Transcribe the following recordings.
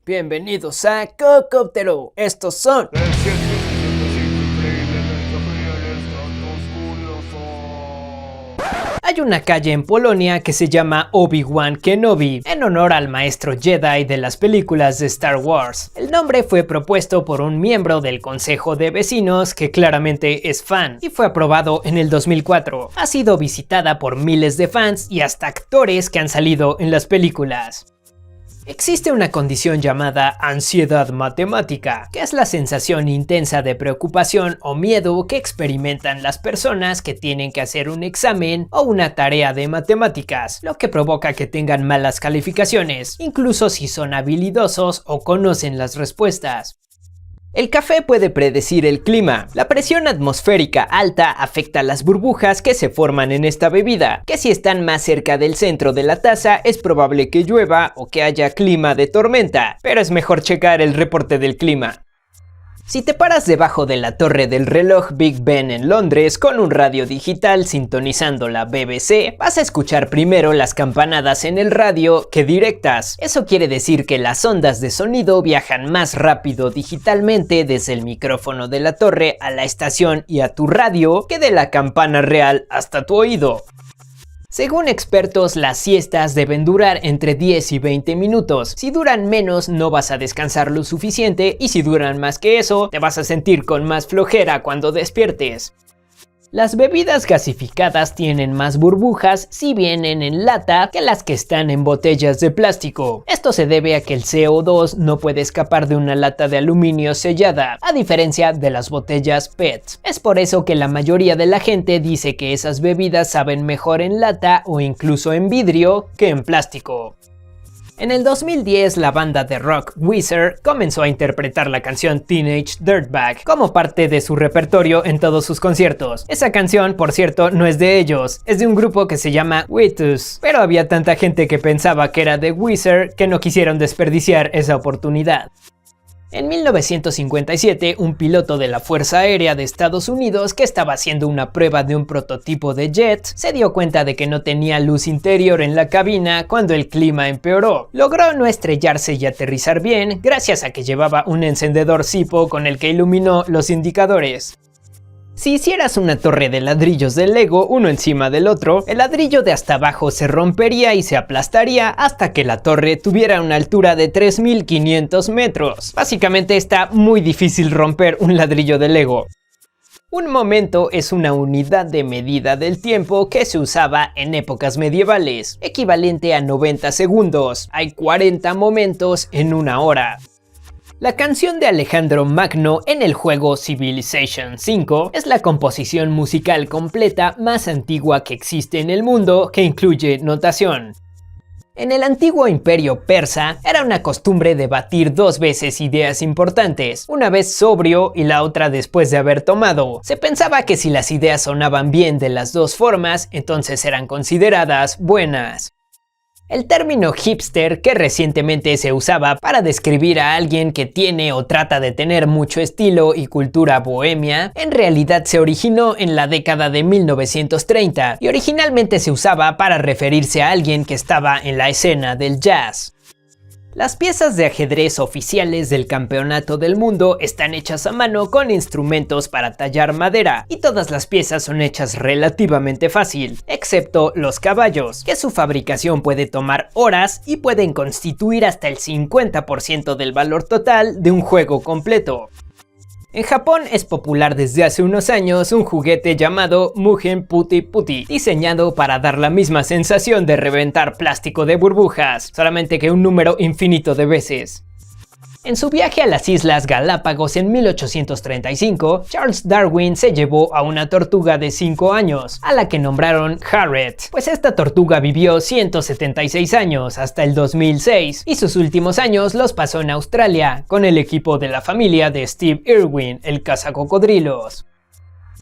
Bienvenidos a Cocóptero. Estos son Hay una calle en Polonia que se llama Obi-Wan Kenobi, en honor al maestro Jedi de las películas de Star Wars. El nombre fue propuesto por un miembro del consejo de vecinos que claramente es fan, y fue aprobado en el 2004. Ha sido visitada por miles de fans y hasta actores que han salido en las películas. Existe una condición llamada ansiedad matemática, que es la sensación intensa de preocupación o miedo que experimentan las personas que tienen que hacer un examen o una tarea de matemáticas, lo que provoca que tengan malas calificaciones, incluso si son habilidosos o conocen las respuestas. El café puede predecir el clima. La presión atmosférica alta afecta las burbujas que se forman en esta bebida, que si están más cerca del centro de la taza es probable que llueva o que haya clima de tormenta, pero es mejor checar el reporte del clima. Si te paras debajo de la torre del reloj Big Ben en Londres con un radio digital sintonizando la BBC, vas a escuchar primero las campanadas en el radio que directas. Eso quiere decir que las ondas de sonido viajan más rápido digitalmente desde el micrófono de la torre a la estación y a tu radio que de la campana real hasta tu oído. Según expertos, las siestas deben durar entre 10 y 20 minutos. Si duran menos, no vas a descansar lo suficiente, y si duran más que eso, te vas a sentir con más flojera cuando despiertes. Las bebidas gasificadas tienen más burbujas si vienen en lata que las que están en botellas de plástico. Esto se debe a que el CO2 no puede escapar de una lata de aluminio sellada, a diferencia de las botellas PET. Es por eso que la mayoría de la gente dice que esas bebidas saben mejor en lata o incluso en vidrio que en plástico. En el 2010, la banda de rock Weezer comenzó a interpretar la canción Teenage Dirtbag como parte de su repertorio en todos sus conciertos. Esa canción, por cierto, no es de ellos, es de un grupo que se llama Wheatus, pero había tanta gente que pensaba que era de Weezer que no quisieron desperdiciar esa oportunidad. En 1957, un piloto de la Fuerza Aérea de Estados Unidos que estaba haciendo una prueba de un prototipo de jet se dio cuenta de que no tenía luz interior en la cabina cuando el clima empeoró. Logró no estrellarse y aterrizar bien gracias a que llevaba un encendedor Zippo con el que iluminó los indicadores. Si hicieras una torre de ladrillos de Lego uno encima del otro, el ladrillo de hasta abajo se rompería y se aplastaría hasta que la torre tuviera una altura de 3500 metros. Básicamente está muy difícil romper un ladrillo de Lego. Un momento es una unidad de medida del tiempo que se usaba en épocas medievales, equivalente a 90 segundos. Hay 40 momentos en una hora. La canción de Alejandro Magno en el juego Civilization V es la composición musical completa más antigua que existe en el mundo que incluye notación. En el antiguo imperio persa era una costumbre debatir dos veces ideas importantes, una vez sobrio y la otra después de haber tomado. Se pensaba que si las ideas sonaban bien de las dos formas, entonces eran consideradas buenas. El término hipster, que recientemente se usaba para describir a alguien que tiene o trata de tener mucho estilo y cultura bohemia, en realidad se originó en la década de 1930 y originalmente se usaba para referirse a alguien que estaba en la escena del jazz. Las piezas de ajedrez oficiales del Campeonato del Mundo están hechas a mano con instrumentos para tallar madera, y todas las piezas son hechas relativamente fácil, excepto los caballos, que su fabricación puede tomar horas y pueden constituir hasta el 50% del valor total de un juego completo. En Japón es popular desde hace unos años un juguete llamado Mugen Putti Putti, diseñado para dar la misma sensación de reventar plástico de burbujas, solamente que un número infinito de veces. En su viaje a las Islas Galápagos en 1835, Charles Darwin se llevó a una tortuga de 5 años, a la que nombraron Harriet, pues esta tortuga vivió 176 años hasta el 2006, y sus últimos años los pasó en Australia, con el equipo de la familia de Steve Irwin, el cazacocodrilos.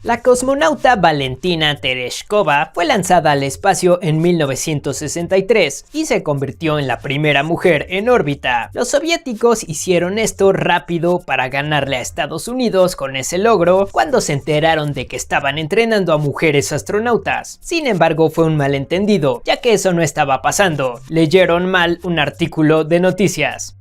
La cosmonauta Valentina Tereshkova fue lanzada al espacio en 1963 y se convirtió en la primera mujer en órbita. Los soviéticos hicieron esto rápido para ganarle a Estados Unidos con ese logro cuando se enteraron de que estaban entrenando a mujeres astronautas. Sin embargo, fue un malentendido, ya que eso no estaba pasando. Leyeron mal un artículo de noticias.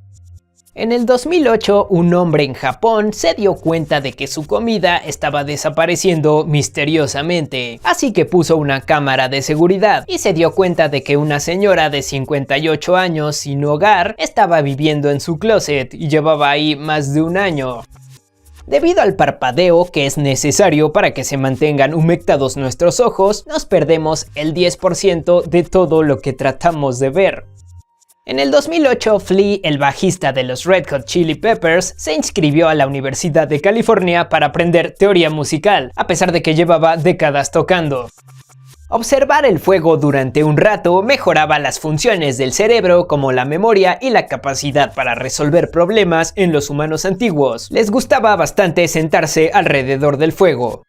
En el 2008, un hombre en Japón se dio cuenta de que su comida estaba desapareciendo misteriosamente, así que puso una cámara de seguridad y se dio cuenta de que una señora de 58 años sin hogar estaba viviendo en su closet y llevaba ahí más de un año. Debido al parpadeo que es necesario para que se mantengan humectados nuestros ojos, nos perdemos el 10% de todo lo que tratamos de ver. En el 2008, Flea, el bajista de los Red Hot Chili Peppers, se inscribió a la Universidad de California para aprender teoría musical, a pesar de que llevaba décadas tocando. Observar el fuego durante un rato mejoraba las funciones del cerebro como la memoria y la capacidad para resolver problemas en los humanos antiguos. Les gustaba bastante sentarse alrededor del fuego.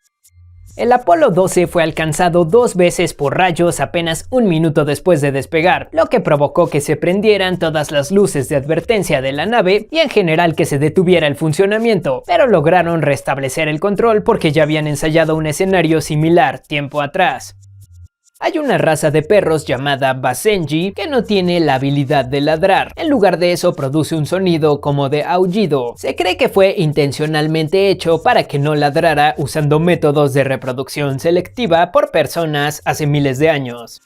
El Apolo 12 fue alcanzado 2 veces por rayos apenas un minuto después de despegar, lo que provocó que se prendieran todas las luces de advertencia de la nave y en general que se detuviera el funcionamiento, pero lograron restablecer el control porque ya habían ensayado un escenario similar tiempo atrás. Hay una raza de perros llamada Basenji que no tiene la habilidad de ladrar. En lugar de eso produce un sonido como de aullido. Se cree que fue intencionalmente hecho para que no ladrara usando métodos de reproducción selectiva por personas hace miles de años.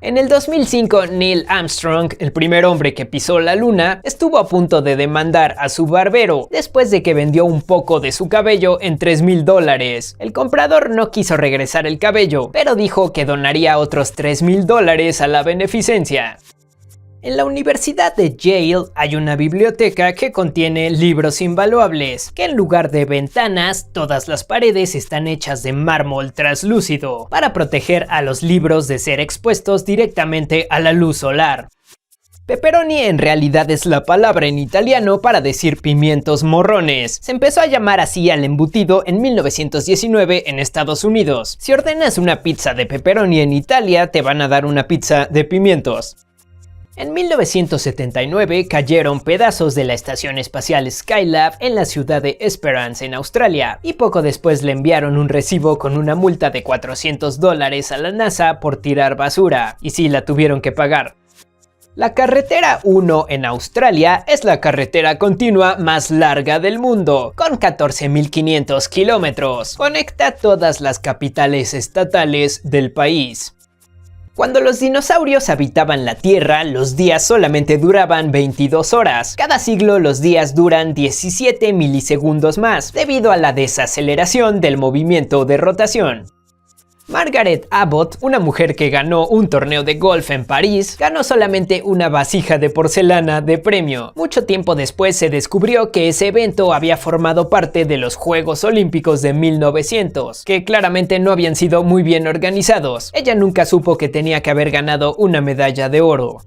En el 2005, Neil Armstrong, el primer hombre que pisó la luna, estuvo a punto de demandar a su barbero después de que vendió un poco de su cabello en $3,000. El comprador no quiso regresar el cabello, pero dijo que donaría otros $3,000 a la beneficencia. En la Universidad de Yale hay una biblioteca que contiene libros invaluables, que en lugar de ventanas, todas las paredes están hechas de mármol translúcido, para proteger a los libros de ser expuestos directamente a la luz solar. Pepperoni en realidad es la palabra en italiano para decir pimientos morrones. Se empezó a llamar así al embutido en 1919 en Estados Unidos. Si ordenas una pizza de pepperoni en Italia, te van a dar una pizza de pimientos. En 1979 cayeron pedazos de la estación espacial Skylab en la ciudad de Esperance en Australia, y poco después le enviaron un recibo con una multa de $400 a la NASA por tirar basura, y sí la tuvieron que pagar. La carretera 1 en Australia es la carretera continua más larga del mundo, con 14.500 kilómetros. Conecta todas las capitales estatales del país. Cuando los dinosaurios habitaban la Tierra, los días solamente duraban 22 horas. Cada siglo los días duran 17 milisegundos más, debido a la desaceleración del movimiento de rotación. Margaret Abbott, una mujer que ganó un torneo de golf en París, ganó solamente una vasija de porcelana de premio. Mucho tiempo después se descubrió que ese evento había formado parte de los Juegos Olímpicos de 1900, que claramente no habían sido muy bien organizados. Ella nunca supo que tenía que haber ganado una medalla de oro.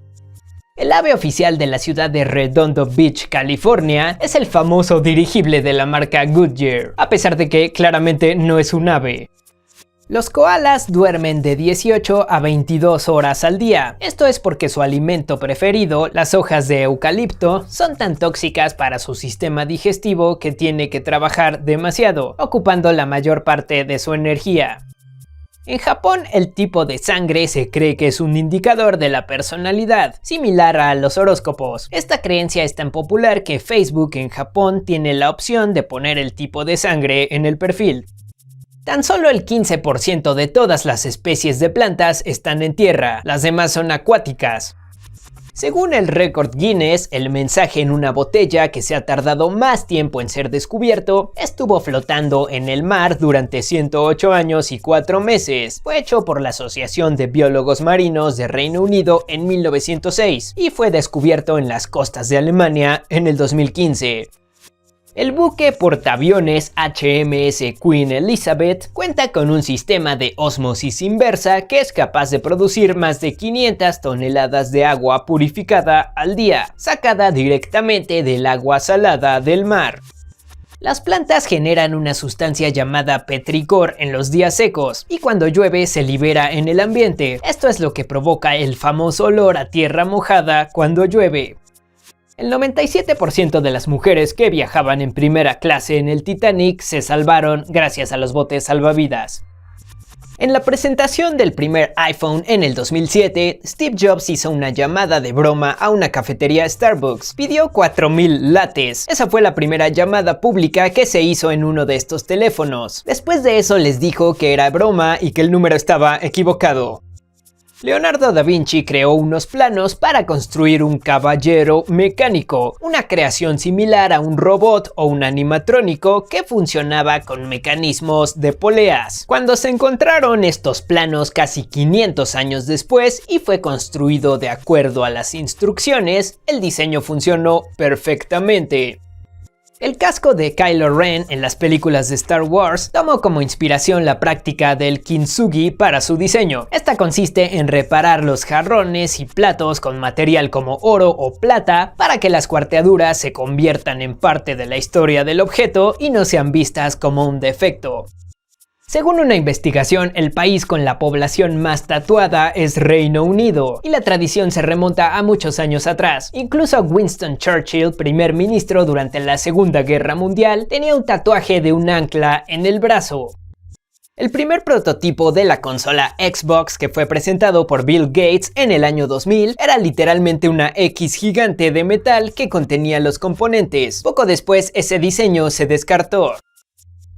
El ave oficial de la ciudad de Redondo Beach, California, es el famoso dirigible de la marca Goodyear, a pesar de que claramente no es un ave. Los koalas duermen de 18 a 22 horas al día. Esto es porque su alimento preferido, las hojas de eucalipto, son tan tóxicas para su sistema digestivo que tiene que trabajar demasiado, ocupando la mayor parte de su energía. En Japón, el tipo de sangre se cree que es un indicador de la personalidad, similar a los horóscopos. Esta creencia es tan popular que Facebook en Japón tiene la opción de poner el tipo de sangre en el perfil. Tan solo el 15% de todas las especies de plantas están en tierra, las demás son acuáticas. Según el récord Guinness, el mensaje en una botella que se ha tardado más tiempo en ser descubierto estuvo flotando en el mar durante 108 años y 4 meses. Fue hecho por la Asociación de Biólogos Marinos de Reino Unido en 1906 y fue descubierto en las costas de Alemania en el 2015. El buque portaaviones HMS Queen Elizabeth cuenta con un sistema de ósmosis inversa que es capaz de producir más de 500 toneladas de agua purificada al día, sacada directamente del agua salada del mar. Las plantas generan una sustancia llamada petricor en los días secos y cuando llueve se libera en el ambiente. Esto es lo que provoca el famoso olor a tierra mojada cuando llueve. El 97% de las mujeres que viajaban en primera clase en el Titanic se salvaron gracias a los botes salvavidas. En la presentación del primer iPhone en el 2007, Steve Jobs hizo una llamada de broma a una cafetería Starbucks. Pidió 4000 lattes. Esa fue la primera llamada pública que se hizo en uno de estos teléfonos. Después de eso les dijo que era broma y que el número estaba equivocado. Leonardo da Vinci creó unos planos para construir un caballero mecánico, una creación similar a un robot o un animatrónico que funcionaba con mecanismos de poleas. Cuando se encontraron estos planos casi 500 años después y fue construido de acuerdo a las instrucciones, el diseño funcionó perfectamente. El casco de Kylo Ren en las películas de Star Wars tomó como inspiración la práctica del kintsugi para su diseño. Esta consiste en reparar los jarrones y platos con material como oro o plata para que las cuarteaduras se conviertan en parte de la historia del objeto y no sean vistas como un defecto. Según una investigación, el país con la población más tatuada es Reino Unido, y la tradición se remonta a muchos años atrás. Incluso Winston Churchill, primer ministro durante la Segunda Guerra Mundial, tenía un tatuaje de un ancla en el brazo. El primer prototipo de la consola Xbox, que fue presentado por Bill Gates en el año 2000, era literalmente una X gigante de metal que contenía los componentes. Poco después, ese diseño se descartó.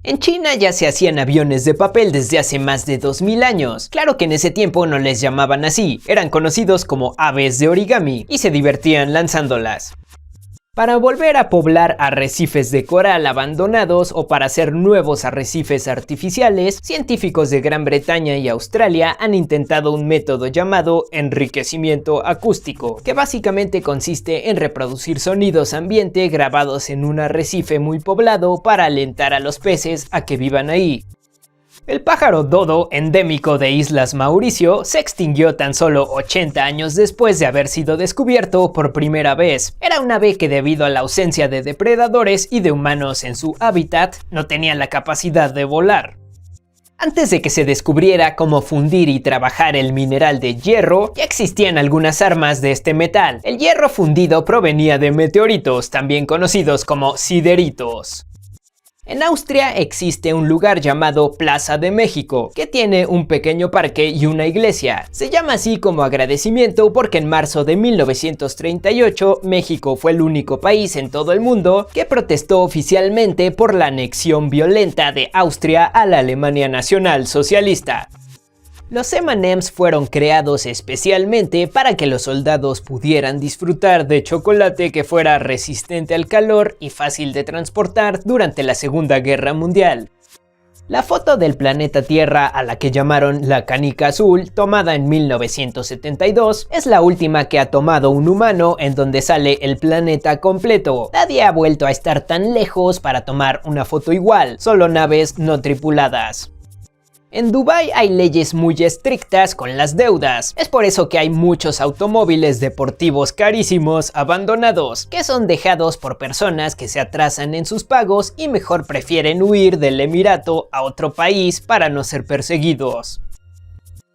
En China ya se hacían aviones de papel desde hace más de 2000 años. Claro que en ese tiempo no les llamaban así, eran conocidos como aves de origami y se divertían lanzándolas. Para volver a poblar arrecifes de coral abandonados o para hacer nuevos arrecifes artificiales, científicos de Gran Bretaña y Australia han intentado un método llamado enriquecimiento acústico, que básicamente consiste en reproducir sonidos ambiente grabados en un arrecife muy poblado para alentar a los peces a que vivan ahí. El pájaro dodo, endémico de Islas Mauricio, se extinguió tan solo 80 años después de haber sido descubierto por primera vez. Era un ave que, debido a la ausencia de depredadores y de humanos en su hábitat, no tenía la capacidad de volar. Antes de que se descubriera cómo fundir y trabajar el mineral de hierro, ya existían algunas armas de este metal. El hierro fundido provenía de meteoritos, también conocidos como sideritos. En Austria existe un lugar llamado Plaza de México, que tiene un pequeño parque y una iglesia. Se llama así como agradecimiento porque en marzo de 1938 México fue el único país en todo el mundo que protestó oficialmente por la anexión violenta de Austria a la Alemania Nacional Socialista. Los M&M's fueron creados especialmente para que los soldados pudieran disfrutar de chocolate que fuera resistente al calor y fácil de transportar durante la Segunda Guerra Mundial. La foto del planeta Tierra, a la que llamaron la canica azul, tomada en 1972, es la última que ha tomado un humano en donde sale el planeta completo. Nadie ha vuelto a estar tan lejos para tomar una foto igual, solo naves no tripuladas. En Dubái hay leyes muy estrictas con las deudas, es por eso que hay muchos automóviles deportivos carísimos abandonados, que son dejados por personas que se atrasan en sus pagos y mejor prefieren huir del Emirato a otro país para no ser perseguidos.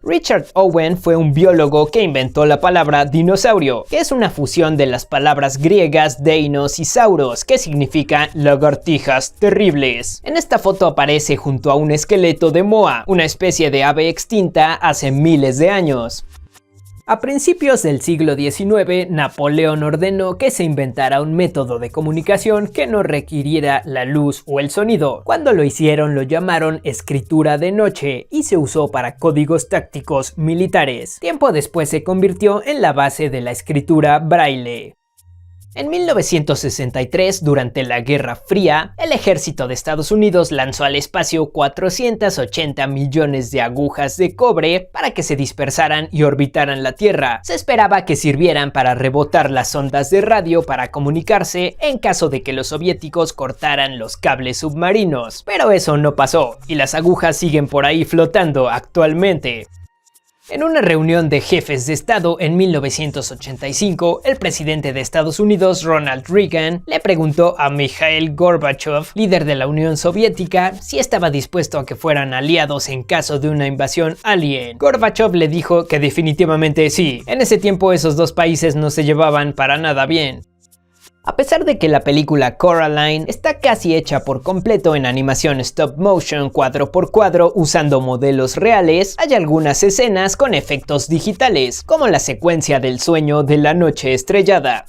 Richard Owen fue un biólogo que inventó la palabra dinosaurio, que es una fusión de las palabras griegas deinos y sauros, que significa lagartijas terribles. En esta foto aparece junto a un esqueleto de moa, una especie de ave extinta hace miles de años. A principios del siglo XIX, Napoleón ordenó que se inventara un método de comunicación que no requiriera la luz o el sonido. Cuando lo hicieron lo llamaron escritura de noche y se usó para códigos tácticos militares. Tiempo después se convirtió en la base de la escritura braille. En 1963, durante la Guerra Fría, el ejército de Estados Unidos lanzó al espacio 480 millones de agujas de cobre para que se dispersaran y orbitaran la Tierra. Se esperaba que sirvieran para rebotar las ondas de radio para comunicarse en caso de que los soviéticos cortaran los cables submarinos. Pero eso no pasó, y las agujas siguen por ahí flotando actualmente. En una reunión de jefes de Estado en 1985, el presidente de Estados Unidos, Ronald Reagan, le preguntó a Mikhail Gorbachev, líder de la Unión Soviética, si estaba dispuesto a que fueran aliados en caso de una invasión alien. Gorbachev le dijo que definitivamente sí. En ese tiempo esos dos países no se llevaban para nada bien. A pesar de que la película Coraline está casi hecha por completo en animación stop motion cuadro por cuadro usando modelos reales, hay algunas escenas con efectos digitales, como la secuencia del sueño de la noche estrellada.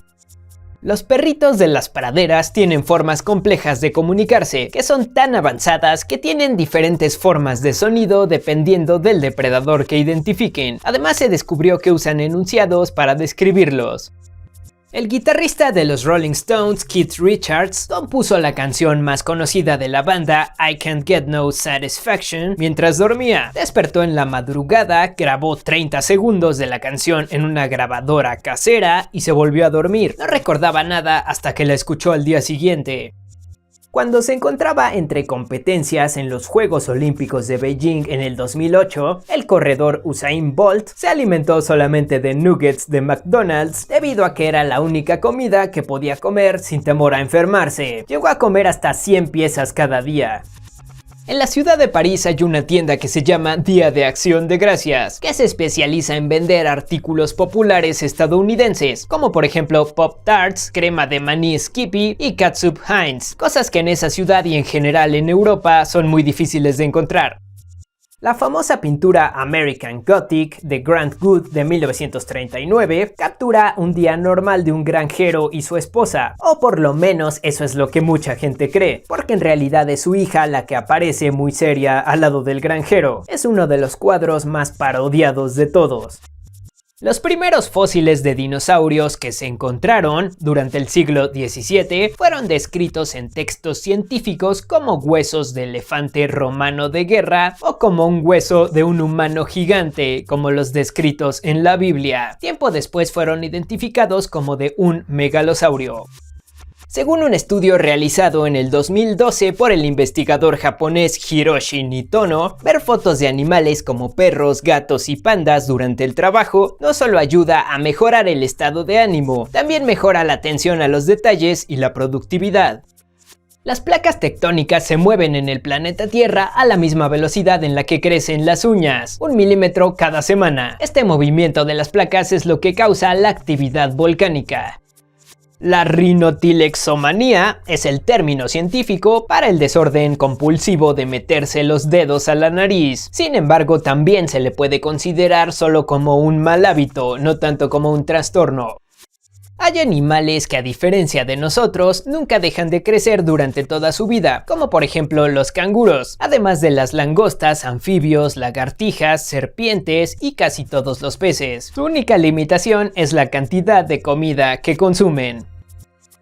Los perritos de las praderas tienen formas complejas de comunicarse, que son tan avanzadas que tienen diferentes formas de sonido dependiendo del depredador que identifiquen. Además se descubrió que usan enunciados para describirlos. El guitarrista de los Rolling Stones, Keith Richards, compuso la canción más conocida de la banda, I Can't Get No Satisfaction, mientras dormía. Despertó en la madrugada, grabó 30 segundos de la canción en una grabadora casera y se volvió a dormir. No recordaba nada hasta que la escuchó al día siguiente. Cuando se encontraba entre competencias en los Juegos Olímpicos de Beijing en el 2008, el corredor Usain Bolt se alimentó solamente de nuggets de McDonald's debido a que era la única comida que podía comer sin temor a enfermarse. Llegó a comer hasta 100 piezas cada día. En la ciudad de París hay una tienda que se llama Día de Acción de Gracias, que se especializa en vender artículos populares estadounidenses, como por ejemplo Pop Tarts, crema de maní Skippy y catsup Heinz, cosas que en esa ciudad y en general en Europa son muy difíciles de encontrar. La famosa pintura American Gothic de Grant Wood de 1939 captura un día normal de un granjero y su esposa, o por lo menos eso es lo que mucha gente cree, porque en realidad es su hija la que aparece muy seria al lado del granjero. Es uno de los cuadros más parodiados de todos. Los primeros fósiles de dinosaurios que se encontraron durante el siglo XVII fueron descritos en textos científicos como huesos de elefante romano de guerra o como un hueso de un humano gigante, como los descritos en la Biblia. Tiempo después fueron identificados como de un megalosaurio. Según un estudio realizado en el 2012 por el investigador japonés Hiroshi Nitono, ver fotos de animales como perros, gatos y pandas durante el trabajo no solo ayuda a mejorar el estado de ánimo, también mejora la atención a los detalles y la productividad. Las placas tectónicas se mueven en el planeta Tierra a la misma velocidad en la que crecen las uñas, 1 milímetro cada semana. Este movimiento de las placas es lo que causa la actividad volcánica. La rinotilexomanía es el término científico para el desorden compulsivo de meterse los dedos a la nariz. Sin embargo, también se le puede considerar solo como un mal hábito, no tanto como un trastorno. Hay animales que, a diferencia de nosotros, nunca dejan de crecer durante toda su vida, como por ejemplo los canguros, además de las langostas, anfibios, lagartijas, serpientes y casi todos los peces. Su única limitación es la cantidad de comida que consumen.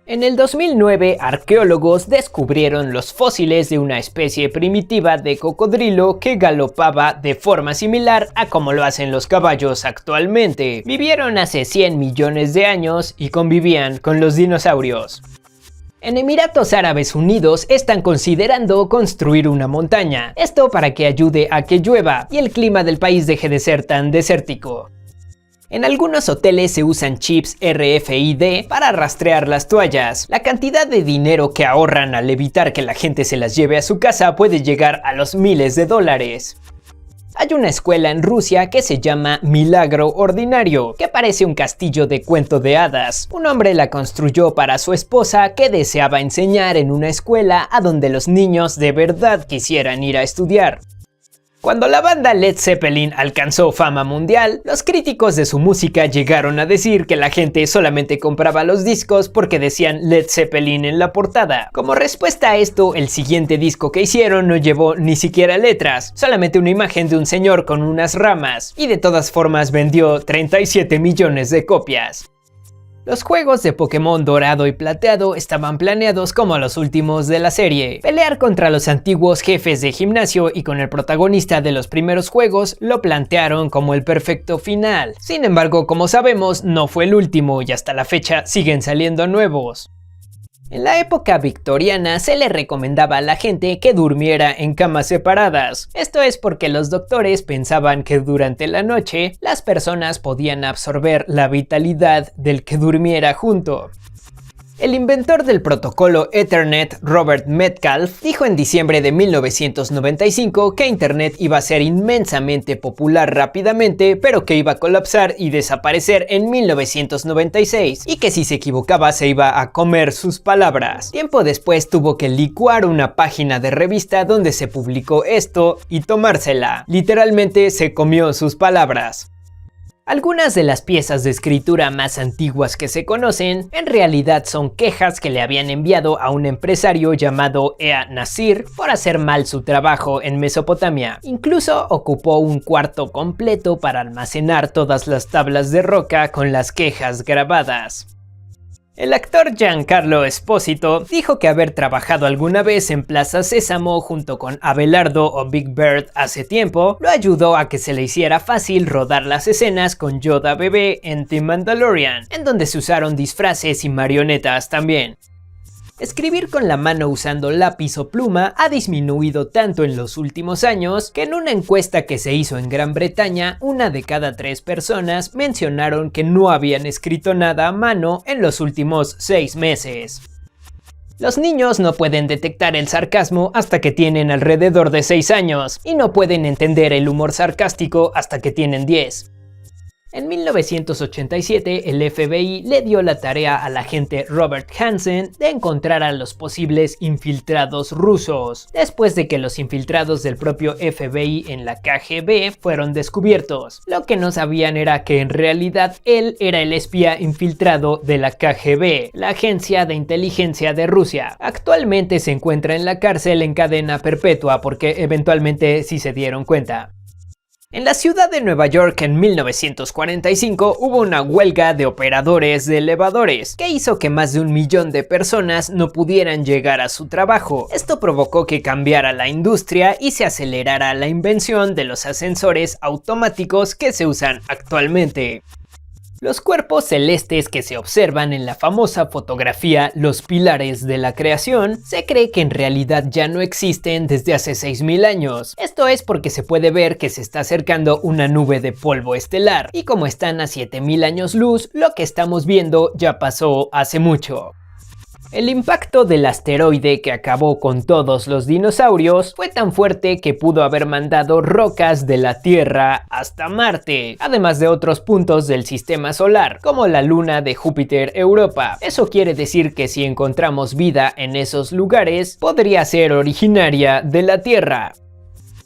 En el 2009, arqueólogos descubrieron los fósiles de una especie primitiva de cocodrilo que galopaba de forma similar a como lo hacen los caballos actualmente. Vivieron hace 100 millones de años y convivían con los dinosaurios. En Emiratos Árabes Unidos están considerando construir una montaña, esto para que ayude a que llueva y el clima del país deje de ser tan desértico. En algunos hoteles se usan chips RFID para rastrear las toallas. La cantidad de dinero que ahorran al evitar que la gente se las lleve a su casa puede llegar a los miles de dólares. Hay una escuela en Rusia que se llama Milagro Ordinario, que parece un castillo de cuento de hadas. Un hombre la construyó para su esposa que deseaba enseñar en una escuela a donde los niños de verdad quisieran ir a estudiar. Cuando la banda Led Zeppelin alcanzó fama mundial, los críticos de su música llegaron a decir que la gente solamente compraba los discos porque decían Led Zeppelin en la portada. Como respuesta a esto, el siguiente disco que hicieron no llevó ni siquiera letras, solamente una imagen de un señor con unas ramas, y de todas formas vendió 37 millones de copias. Los juegos de Pokémon Dorado y Plateado estaban planeados como los últimos de la serie. Pelear contra los antiguos jefes de gimnasio y con el protagonista de los primeros juegos lo plantearon como el perfecto final. Sin embargo, como sabemos, no fue el último y hasta la fecha siguen saliendo nuevos. En la época victoriana se le recomendaba a la gente que durmiera en camas separadas. Esto es porque los doctores pensaban que durante la noche las personas podían absorber la vitalidad del que durmiera junto. El inventor del protocolo Ethernet, Robert Metcalfe, dijo en diciembre de 1995 que Internet iba a ser inmensamente popular rápidamente, pero que iba a colapsar y desaparecer en 1996, y que si se equivocaba se iba a comer sus palabras. Tiempo después tuvo que licuar una página de revista donde se publicó esto y tomársela. Literalmente se comió sus palabras. Algunas de las piezas de escritura más antiguas que se conocen en realidad son quejas que le habían enviado a un empresario llamado Ea Nasir por hacer mal su trabajo en Mesopotamia. Incluso ocupó un cuarto completo para almacenar todas las tablas de roca con las quejas grabadas. El actor Giancarlo Esposito dijo que haber trabajado alguna vez en Plaza Sésamo junto con Abelardo o Big Bird hace tiempo lo ayudó a que se le hiciera fácil rodar las escenas con Yoda bebé en The Mandalorian, en donde se usaron disfraces y marionetas también. Escribir con la mano usando lápiz o pluma ha disminuido tanto en los últimos años que en una encuesta que se hizo en Gran Bretaña, 1 de cada 3 personas mencionaron que no habían escrito nada a mano en los últimos 6 meses. Los niños no pueden detectar el sarcasmo hasta que tienen alrededor de 6 años y no pueden entender el humor sarcástico hasta que tienen 10. En 1987, el FBI le dio la tarea al agente Robert Hansen de encontrar a los posibles infiltrados rusos, después de que los infiltrados del propio FBI en la KGB fueron descubiertos. Lo que no sabían era que en realidad él era el espía infiltrado de la KGB, la agencia de inteligencia de Rusia. Actualmente se encuentra en la cárcel en cadena perpetua porque eventualmente sí se dieron cuenta. En la ciudad de Nueva York en 1945 hubo una huelga de operadores de elevadores que hizo que más de 1 millón de personas no pudieran llegar a su trabajo. Esto provocó que cambiara la industria y se acelerara la invención de los ascensores automáticos que se usan actualmente. Los cuerpos celestes que se observan en la famosa fotografía Los Pilares de la Creación se cree que en realidad ya no existen desde hace 6000 años. Esto es porque se puede ver que se está acercando una nube de polvo estelar, y como están a 7000 años luz, lo que estamos viendo ya pasó hace mucho. El impacto del asteroide que acabó con todos los dinosaurios fue tan fuerte que pudo haber mandado rocas de la Tierra hasta Marte, además de otros puntos del sistema solar, como la luna de Júpiter Europa. Eso quiere decir que si encontramos vida en esos lugares, podría ser originaria de la Tierra.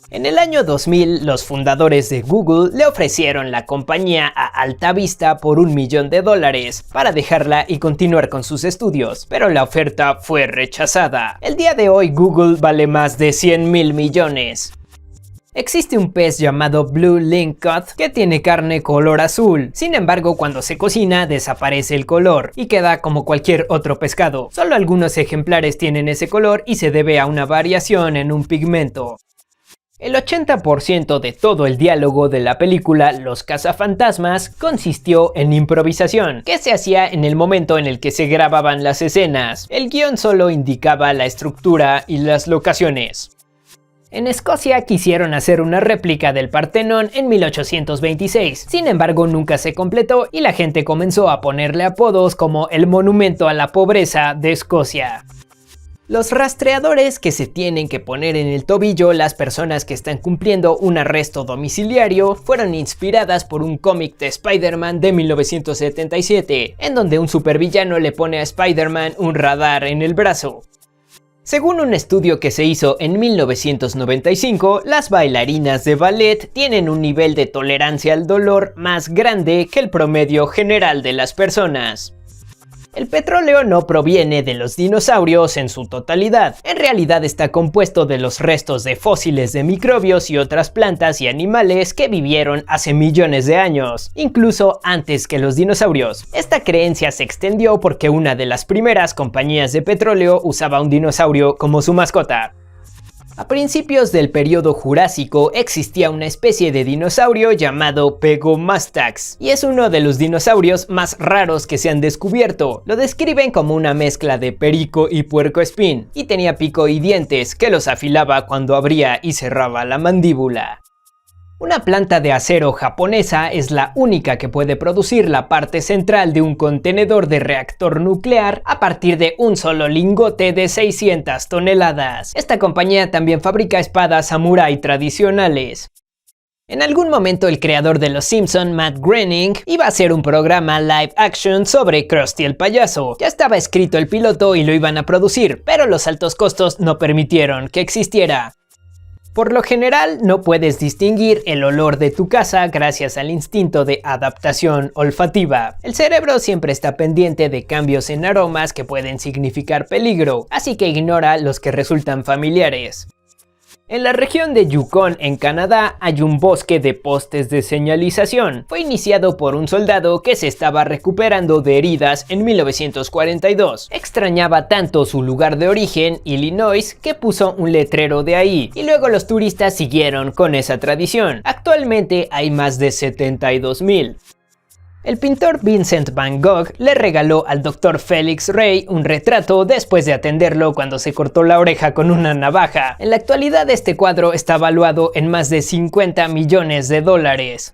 En el año 2000, los fundadores de Google le ofrecieron la compañía a Altavista por $1 millón para dejarla y continuar con sus estudios, pero la oferta fue rechazada. El día de hoy Google vale más de 100.000 millones. Existe un pez llamado Blue Lingcod que tiene carne color azul. Sin embargo, cuando se cocina desaparece el color y queda como cualquier otro pescado. Solo algunos ejemplares tienen ese color y se debe a una variación en un pigmento. El 80% de todo el diálogo de la película Los Cazafantasmas consistió en improvisación, que se hacía en el momento en el que se grababan las escenas. El guión solo indicaba la estructura y las locaciones. En Escocia quisieron hacer una réplica del Partenón en 1826, sin embargo nunca se completó y la gente comenzó a ponerle apodos como el Monumento a la Pobreza de Escocia. Los rastreadores que se tienen que poner en el tobillo las personas que están cumpliendo un arresto domiciliario fueron inspiradas por un cómic de Spider-Man de 1977, en donde un supervillano le pone a Spider-Man un radar en el brazo. Según un estudio que se hizo en 1995, las bailarinas de ballet tienen un nivel de tolerancia al dolor más grande que el promedio general de las personas. El petróleo no proviene de los dinosaurios en su totalidad. En realidad está compuesto de los restos de fósiles de microbios y otras plantas y animales que vivieron hace millones de años, incluso antes que los dinosaurios. Esta creencia se extendió porque una de las primeras compañías de petróleo usaba un dinosaurio como su mascota. A principios del periodo Jurásico existía una especie de dinosaurio llamado Pegomastax, y es uno de los dinosaurios más raros que se han descubierto. Lo describen como una mezcla de perico y puercoespín, y tenía pico y dientes que los afilaba cuando abría y cerraba la mandíbula. Una planta de acero japonesa es la única que puede producir la parte central de un contenedor de reactor nuclear a partir de un solo lingote de 600 toneladas. Esta compañía también fabrica espadas samurái tradicionales. En algún momento el creador de Los Simpson, Matt Groening, iba a hacer un programa live action sobre Krusty el payaso. Ya estaba escrito el piloto y lo iban a producir, pero los altos costos no permitieron que existiera. Por lo general, no puedes distinguir el olor de tu casa gracias al instinto de adaptación olfativa. El cerebro siempre está pendiente de cambios en aromas que pueden significar peligro, así que ignora los que resultan familiares. En la región de Yukon, en Canadá, hay un bosque de postes de señalización. Fue iniciado por un soldado que se estaba recuperando de heridas en 1942. Extrañaba tanto su lugar de origen, Illinois, que puso un letrero de ahí, y luego los turistas siguieron con esa tradición. Actualmente hay más de 72,000. El pintor Vincent Van Gogh le regaló al Dr. Felix Ray un retrato después de atenderlo cuando se cortó la oreja con una navaja. En la actualidad este cuadro está valuado en más de 50 millones de dólares.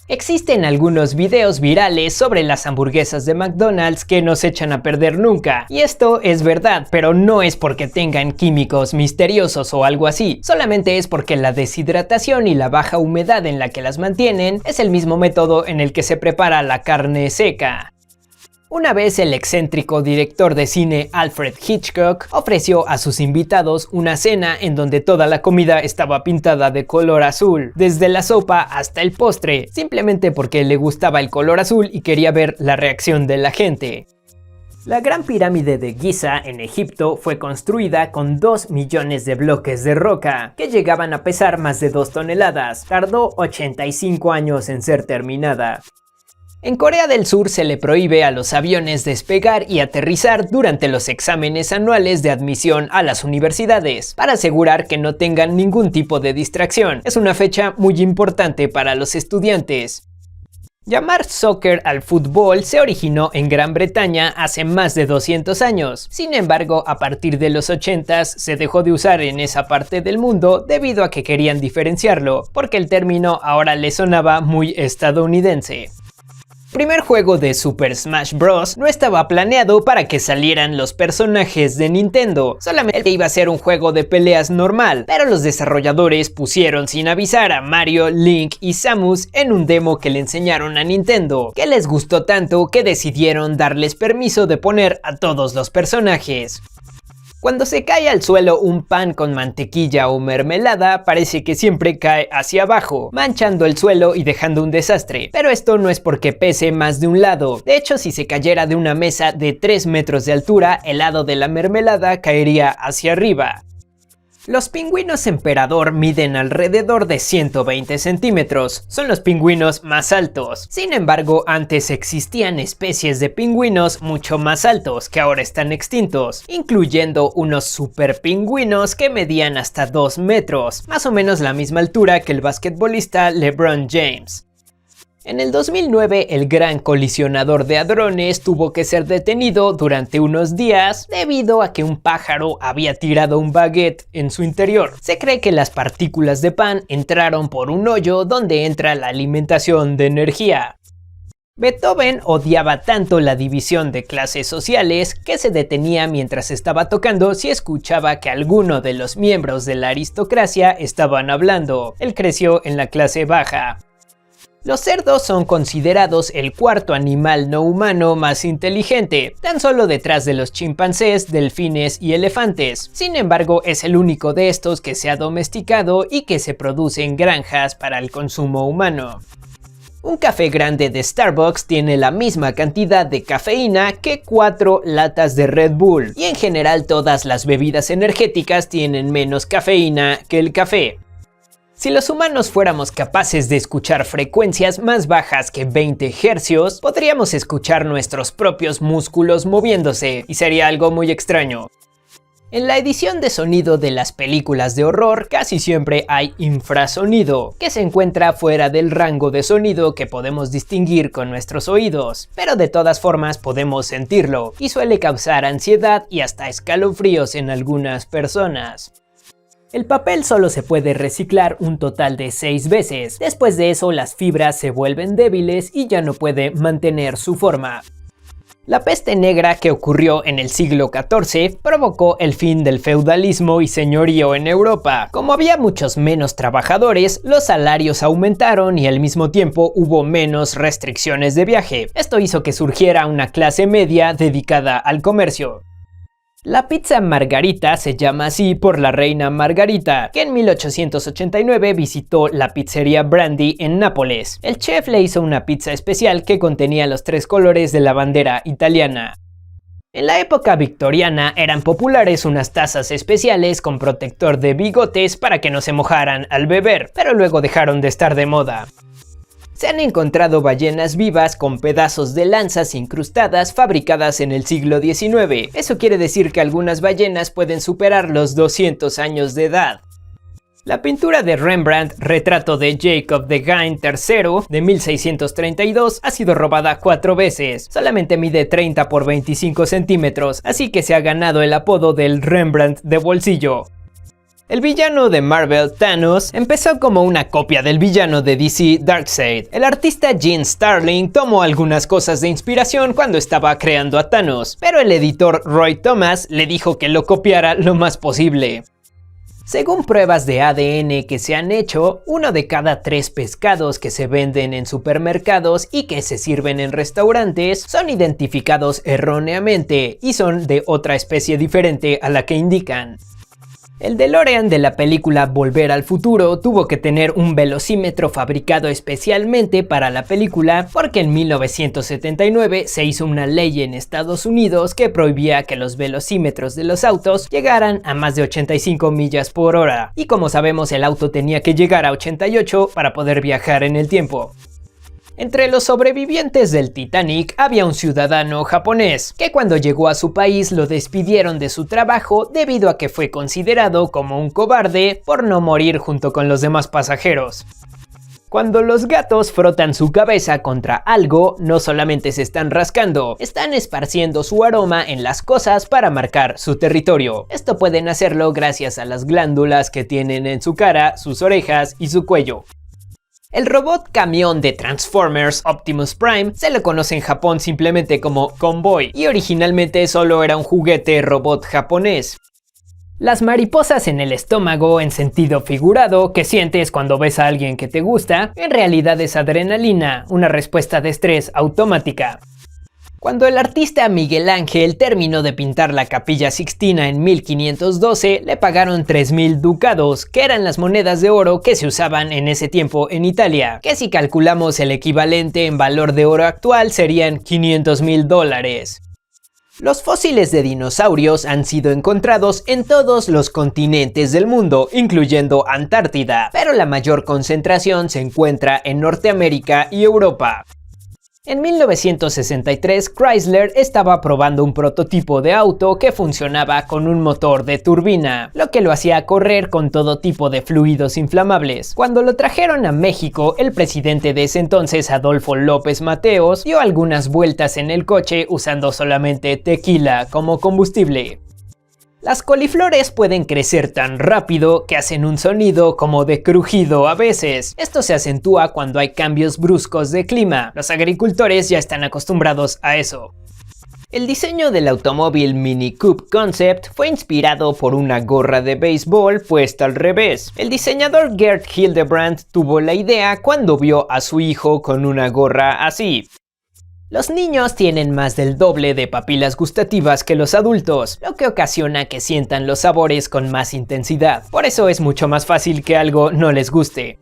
Existen algunos videos virales sobre las hamburguesas de McDonald's que no se echan a perder nunca. Y esto es verdad, pero no es porque tengan químicos misteriosos o algo así. Solamente es porque la deshidratación y la baja humedad en la que las mantienen es el mismo método en el que se prepara la carne seca. Una vez el excéntrico director de cine Alfred Hitchcock ofreció a sus invitados una cena en donde toda la comida estaba pintada de color azul, desde la sopa hasta el postre, simplemente porque le gustaba el color azul y quería ver la reacción de la gente. La Gran Pirámide de Giza en Egipto fue construida con 2 millones de bloques de roca, que llegaban a pesar más de 2 toneladas. Tardó 85 años en ser terminada. En Corea del Sur se le prohíbe a los aviones despegar y aterrizar durante los exámenes anuales de admisión a las universidades, para asegurar que no tengan ningún tipo de distracción. Es una fecha muy importante para los estudiantes. Llamar soccer al fútbol se originó en Gran Bretaña hace más de 200 años. Sin embargo, a partir de los 80s se dejó de usar en esa parte del mundo debido a que querían diferenciarlo, porque el término ahora le sonaba muy estadounidense. El primer juego de Super Smash Bros. No estaba planeado para que salieran los personajes de Nintendo, solamente iba a ser un juego de peleas normal, pero los desarrolladores pusieron sin avisar a Mario, Link y Samus en un demo que le enseñaron a Nintendo, que les gustó tanto que decidieron darles permiso de poner a todos los personajes. Cuando se cae al suelo un pan con mantequilla o mermelada, parece que siempre cae hacia abajo, manchando el suelo y dejando un desastre. Pero esto no es porque pese más de un lado. De hecho, si se cayera de una mesa de 3 metros de altura, el lado de la mermelada caería hacia arriba. Los pingüinos emperador miden alrededor de 120 centímetros, son los pingüinos más altos. Sin embargo, antes existían especies de pingüinos mucho más altos que ahora están extintos, incluyendo unos super pingüinos que medían hasta 2 metros, más o menos la misma altura que el basquetbolista LeBron James. En el 2009, el gran colisionador de hadrones tuvo que ser detenido durante unos días debido a que un pájaro había tirado un baguette en su interior. Se cree que las partículas de pan entraron por un hoyo donde entra la alimentación de energía. Beethoven odiaba tanto la división de clases sociales que se detenía mientras estaba tocando si escuchaba que alguno de los miembros de la aristocracia estaban hablando. Él creció en la clase baja. Los cerdos son considerados el cuarto animal no humano más inteligente, tan solo detrás de los chimpancés, delfines y elefantes. Sin embargo, es el único de estos que se ha domesticado y que se produce en granjas para el consumo humano. Un café grande de Starbucks tiene la misma cantidad de cafeína que 4 latas de Red Bull, y en general todas las bebidas energéticas tienen menos cafeína que el café. Si los humanos fuéramos capaces de escuchar frecuencias más bajas que 20 Hz, podríamos escuchar nuestros propios músculos moviéndose, y sería algo muy extraño. En la edición de sonido de las películas de horror casi siempre hay infrasonido, que se encuentra fuera del rango de sonido que podemos distinguir con nuestros oídos, pero de todas formas podemos sentirlo, y suele causar ansiedad y hasta escalofríos en algunas personas. El papel solo se puede reciclar un total de 6 veces. Después de eso, las fibras se vuelven débiles y ya no puede mantener su forma. La peste negra, que ocurrió en el siglo XIV, provocó el fin del feudalismo y señorío en Europa. Como había muchos menos trabajadores, los salarios aumentaron y al mismo tiempo hubo menos restricciones de viaje. Esto hizo que surgiera una clase media dedicada al comercio. La pizza margarita se llama así por la reina Margarita, que en 1889 visitó la pizzería Brandy en Nápoles. El chef le hizo una pizza especial que contenía los 3 colores de la bandera italiana. En la época victoriana eran populares unas tazas especiales con protector de bigotes para que no se mojaran al beber, pero luego dejaron de estar de moda. Se han encontrado ballenas vivas con pedazos de lanzas incrustadas fabricadas en el siglo XIX. Eso quiere decir que algunas ballenas pueden superar los 200 años de edad. La pintura de Rembrandt, Retrato de Jacob de Ghaen III, de 1632, ha sido robada 4 veces. Solamente mide 30 por 25 centímetros, así que se ha ganado el apodo del Rembrandt de bolsillo. El villano de Marvel, Thanos, empezó como una copia del villano de DC, Darkseid. El artista Gene Starling tomó algunas cosas de inspiración cuando estaba creando a Thanos, pero el editor Roy Thomas le dijo que lo copiara lo más posible. Según pruebas de ADN que se han hecho, 1 de cada 3 pescados que se venden en supermercados y que se sirven en restaurantes son identificados erróneamente y son de otra especie diferente a la que indican. El DeLorean de la película Volver al Futuro tuvo que tener un velocímetro fabricado especialmente para la película porque en 1979 se hizo una ley en Estados Unidos que prohibía que los velocímetros de los autos llegaran a más de 85 millas por hora. Y como sabemos, el auto tenía que llegar a 88 para poder viajar en el tiempo. Entre los sobrevivientes del Titanic había un ciudadano japonés, que cuando llegó a su país lo despidieron de su trabajo debido a que fue considerado como un cobarde por no morir junto con los demás pasajeros. Cuando los gatos frotan su cabeza contra algo, no solamente se están rascando, están esparciendo su aroma en las cosas para marcar su territorio. Esto pueden hacerlo gracias a las glándulas que tienen en su cara, sus orejas y su cuello. El robot camión de Transformers Optimus Prime se le conoce en Japón simplemente como Convoy y originalmente solo era un juguete robot japonés. Las mariposas en el estómago en sentido figurado que sientes cuando ves a alguien que te gusta, en realidad es adrenalina, una respuesta de estrés automática. Cuando el artista Miguel Ángel terminó de pintar la Capilla Sixtina en 1512, le pagaron 3.000 ducados, que eran las monedas de oro que se usaban en ese tiempo en Italia, que si calculamos el equivalente en valor de oro actual serían $500.000. Los fósiles de dinosaurios han sido encontrados en todos los continentes del mundo, incluyendo Antártida, pero la mayor concentración se encuentra en Norteamérica y Europa. En 1963, Chrysler estaba probando un prototipo de auto que funcionaba con un motor de turbina, lo que lo hacía correr con todo tipo de fluidos inflamables. Cuando lo trajeron a México, el presidente de ese entonces, Adolfo López Mateos, dio algunas vueltas en el coche usando solamente tequila como combustible. Las coliflores pueden crecer tan rápido que hacen un sonido como de crujido a veces. Esto se acentúa cuando hay cambios bruscos de clima. Los agricultores ya están acostumbrados a eso. El diseño del automóvil Mini Coupe Concept fue inspirado por una gorra de béisbol puesta al revés. El diseñador Gerd Hildebrandt tuvo la idea cuando vio a su hijo con una gorra así. Los niños tienen más del doble de papilas gustativas que los adultos, lo que ocasiona que sientan los sabores con más intensidad. Por eso es mucho más fácil que algo no les guste.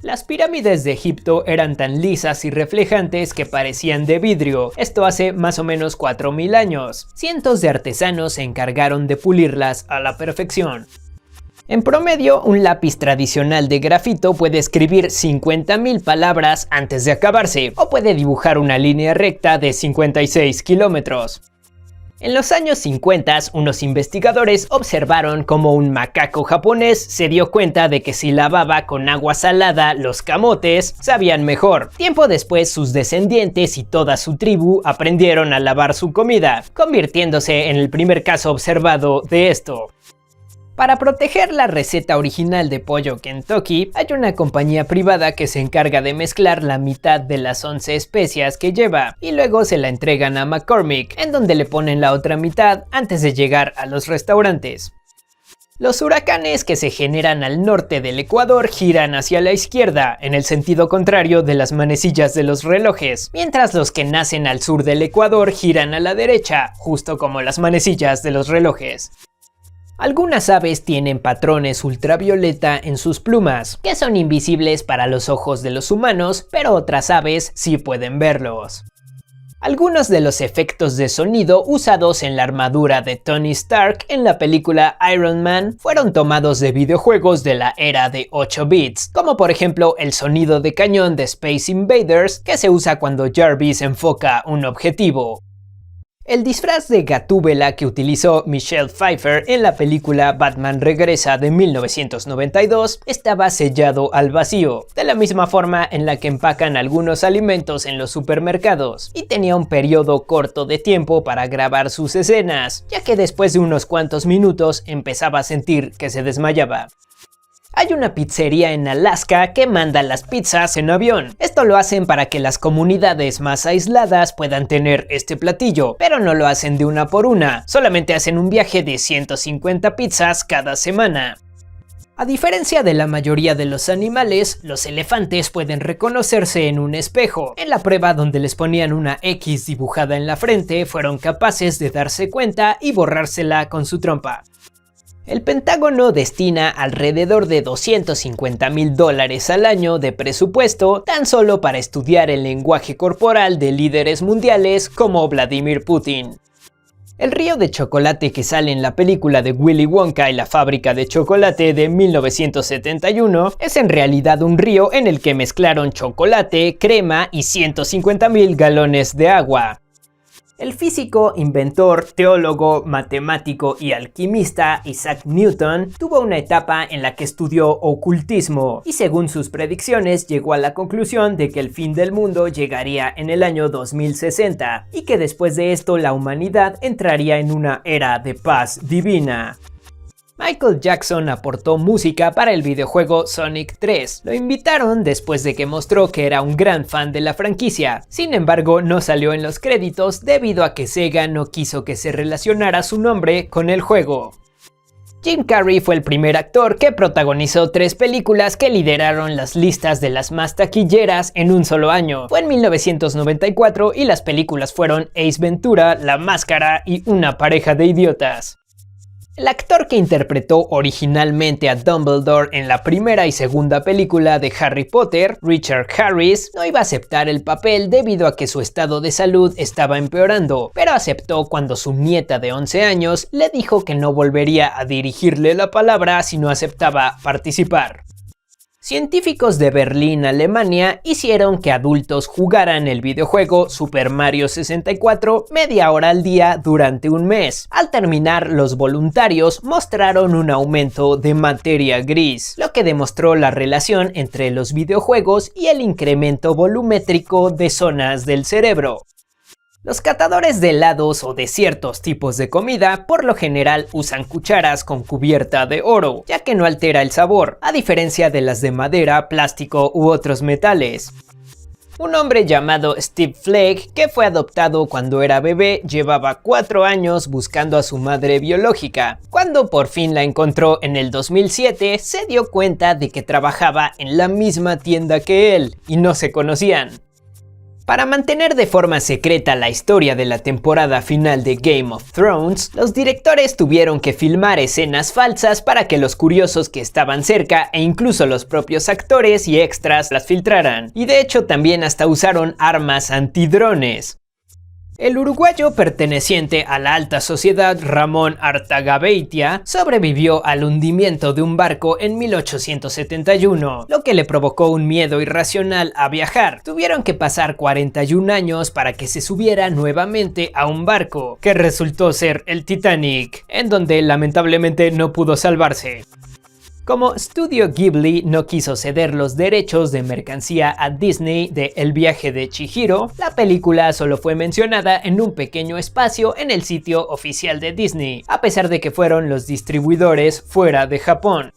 Las pirámides de Egipto eran tan lisas y reflejantes que parecían de vidrio, esto hace más o menos 4.000 años. Cientos de artesanos se encargaron de pulirlas a la perfección. En promedio, un lápiz tradicional de grafito puede escribir 50.000 palabras antes de acabarse, o puede dibujar una línea recta de 56 kilómetros. En los años 50, unos investigadores observaron cómo un macaco japonés se dio cuenta de que si lavaba con agua salada los camotes, sabían mejor. Tiempo después, sus descendientes y toda su tribu aprendieron a lavar su comida, convirtiéndose en el primer caso observado de esto. Para proteger la receta original de pollo Kentucky, hay una compañía privada que se encarga de mezclar la mitad de las 11 especias que lleva y luego se la entregan a McCormick, en donde le ponen la otra mitad antes de llegar a los restaurantes. Los huracanes que se generan al norte del Ecuador giran hacia la izquierda, en el sentido contrario de las manecillas de los relojes, mientras los que nacen al sur del Ecuador giran a la derecha, justo como las manecillas de los relojes. Algunas aves tienen patrones ultravioleta en sus plumas, que son invisibles para los ojos de los humanos, pero otras aves sí pueden verlos. Algunos de los efectos de sonido usados en la armadura de Tony Stark en la película Iron Man fueron tomados de videojuegos de la era de 8 bits, como por ejemplo el sonido de cañón de Space Invaders que se usa cuando Jarvis enfoca un objetivo. El disfraz de Gatúbela que utilizó Michelle Pfeiffer en la película Batman Regresa de 1992 estaba sellado al vacío, de la misma forma en la que empacan algunos alimentos en los supermercados, y tenía un periodo corto de tiempo para grabar sus escenas, ya que después de unos cuantos minutos empezaba a sentir que se desmayaba. Hay una pizzería en Alaska que manda las pizzas en avión. Esto lo hacen para que las comunidades más aisladas puedan tener este platillo, pero no lo hacen de una por una, solamente hacen un viaje de 150 pizzas cada semana. A diferencia de la mayoría de los animales, los elefantes pueden reconocerse en un espejo. En la prueba donde les ponían una X dibujada en la frente, fueron capaces de darse cuenta y borrársela con su trompa. El Pentágono destina alrededor de $250,000 al año de presupuesto tan solo para estudiar el lenguaje corporal de líderes mundiales como Vladimir Putin. El río de chocolate que sale en la película de Willy Wonka y la fábrica de chocolate de 1971 es en realidad un río en el que mezclaron chocolate, crema y 150,000 galones de agua. El físico, inventor, teólogo, matemático y alquimista Isaac Newton tuvo una etapa en la que estudió ocultismo y según sus predicciones llegó a la conclusión de que el fin del mundo llegaría en el año 2060 y que después de esto la humanidad entraría en una era de paz divina. Michael Jackson aportó música para el videojuego Sonic 3. Lo invitaron después de que mostró que era un gran fan de la franquicia. Sin embargo, no salió en los créditos debido a que Sega no quiso que se relacionara su nombre con el juego. Jim Carrey fue el primer actor que protagonizó 3 películas que lideraron las listas de las más taquilleras en un solo año. Fue en 1994 y las películas fueron Ace Ventura, La Máscara y Una pareja de idiotas. El actor que interpretó originalmente a Dumbledore en la primera y segunda película de Harry Potter, Richard Harris, no iba a aceptar el papel debido a que su estado de salud estaba empeorando, pero aceptó cuando su nieta de 11 años le dijo que no volvería a dirigirle la palabra si no aceptaba participar. Científicos de Berlín, Alemania, hicieron que adultos jugaran el videojuego Super Mario 64 media hora al día durante un mes. Al terminar, los voluntarios mostraron un aumento de materia gris, lo que demostró la relación entre los videojuegos y el incremento volumétrico de zonas del cerebro. Los catadores de helados o de ciertos tipos de comida por lo general usan cucharas con cubierta de oro, ya que no altera el sabor, a diferencia de las de madera, plástico u otros metales. Un hombre llamado Steve Flake, que fue adoptado cuando era bebé, llevaba 4 años buscando a su madre biológica. Cuando por fin la encontró en el 2007, se dio cuenta de que trabajaba en la misma tienda que él y no se conocían. Para mantener de forma secreta la historia de la temporada final de Game of Thrones, los directores tuvieron que filmar escenas falsas para que los curiosos que estaban cerca e incluso los propios actores y extras las filtraran, y de hecho también hasta usaron armas antidrones. El uruguayo perteneciente a la alta sociedad Ramón Artagabeitia sobrevivió al hundimiento de un barco en 1871, lo que le provocó un miedo irracional a viajar. Tuvieron que pasar 41 años para que se subiera nuevamente a un barco, que resultó ser el Titanic, en donde lamentablemente no pudo salvarse. Como Studio Ghibli no quiso ceder los derechos de mercancía a Disney de El viaje de Chihiro, la película solo fue mencionada en un pequeño espacio en el sitio oficial de Disney, a pesar de que fueron los distribuidores fuera de Japón.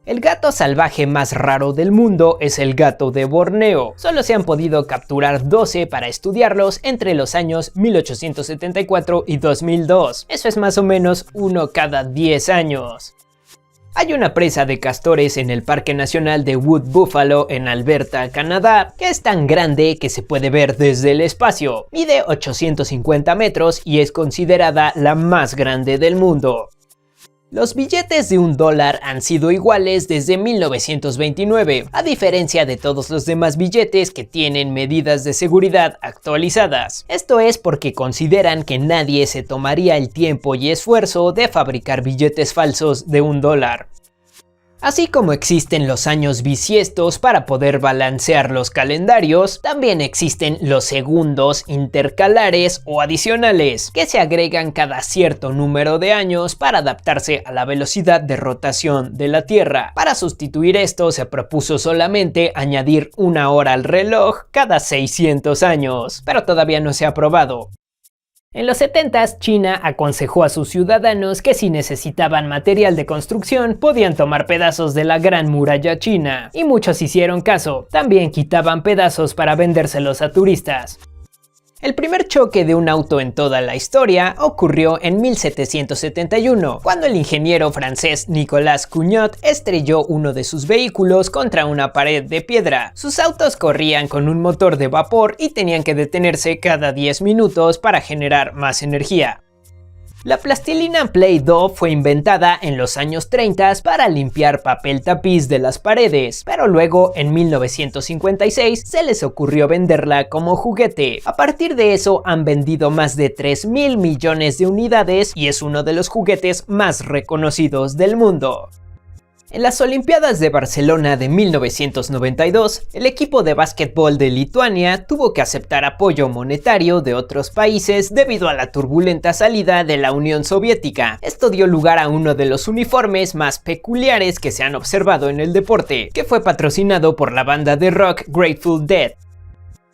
El gato salvaje más raro del mundo es el gato de Borneo. Solo se han podido capturar 12 para estudiarlos entre los años 1874 y 2002. Eso es más o menos uno cada 10 años. Hay una presa de castores en el Parque Nacional de Wood Buffalo en Alberta, Canadá, que es tan grande que se puede ver desde el espacio. Mide 850 metros y es considerada la más grande del mundo. Los billetes de $1 han sido iguales desde 1929, a diferencia de todos los demás billetes que tienen medidas de seguridad actualizadas. Esto es porque consideran que nadie se tomaría el tiempo y esfuerzo de fabricar billetes falsos de $1. Así como existen los años bisiestos para poder balancear los calendarios, también existen los segundos intercalares o adicionales, que se agregan cada cierto número de años para adaptarse a la velocidad de rotación de la Tierra. Para sustituir esto se propuso solamente añadir una hora al reloj cada 600 años, pero todavía no se ha probado. En los 70s, China aconsejó a sus ciudadanos que si necesitaban material de construcción podían tomar pedazos de la Gran Muralla China, y muchos hicieron caso. También quitaban pedazos para vendérselos a turistas. El primer choque de un auto en toda la historia ocurrió en 1771, cuando el ingeniero francés Nicolas Cugnot estrelló uno de sus vehículos contra una pared de piedra. Sus autos corrían con un motor de vapor y tenían que detenerse cada 10 minutos para generar más energía. La plastilina Play-Doh fue inventada en los años 30 para limpiar papel tapiz de las paredes, pero luego en 1956 se les ocurrió venderla como juguete. A partir de eso han vendido más de 3.000 millones de unidades y es uno de los juguetes más reconocidos del mundo. En las Olimpiadas de Barcelona de 1992, el equipo de básquetbol de Lituania tuvo que aceptar apoyo monetario de otros países debido a la turbulenta salida de la Unión Soviética. Esto dio lugar a uno de los uniformes más peculiares que se han observado en el deporte, que fue patrocinado por la banda de rock Grateful Dead.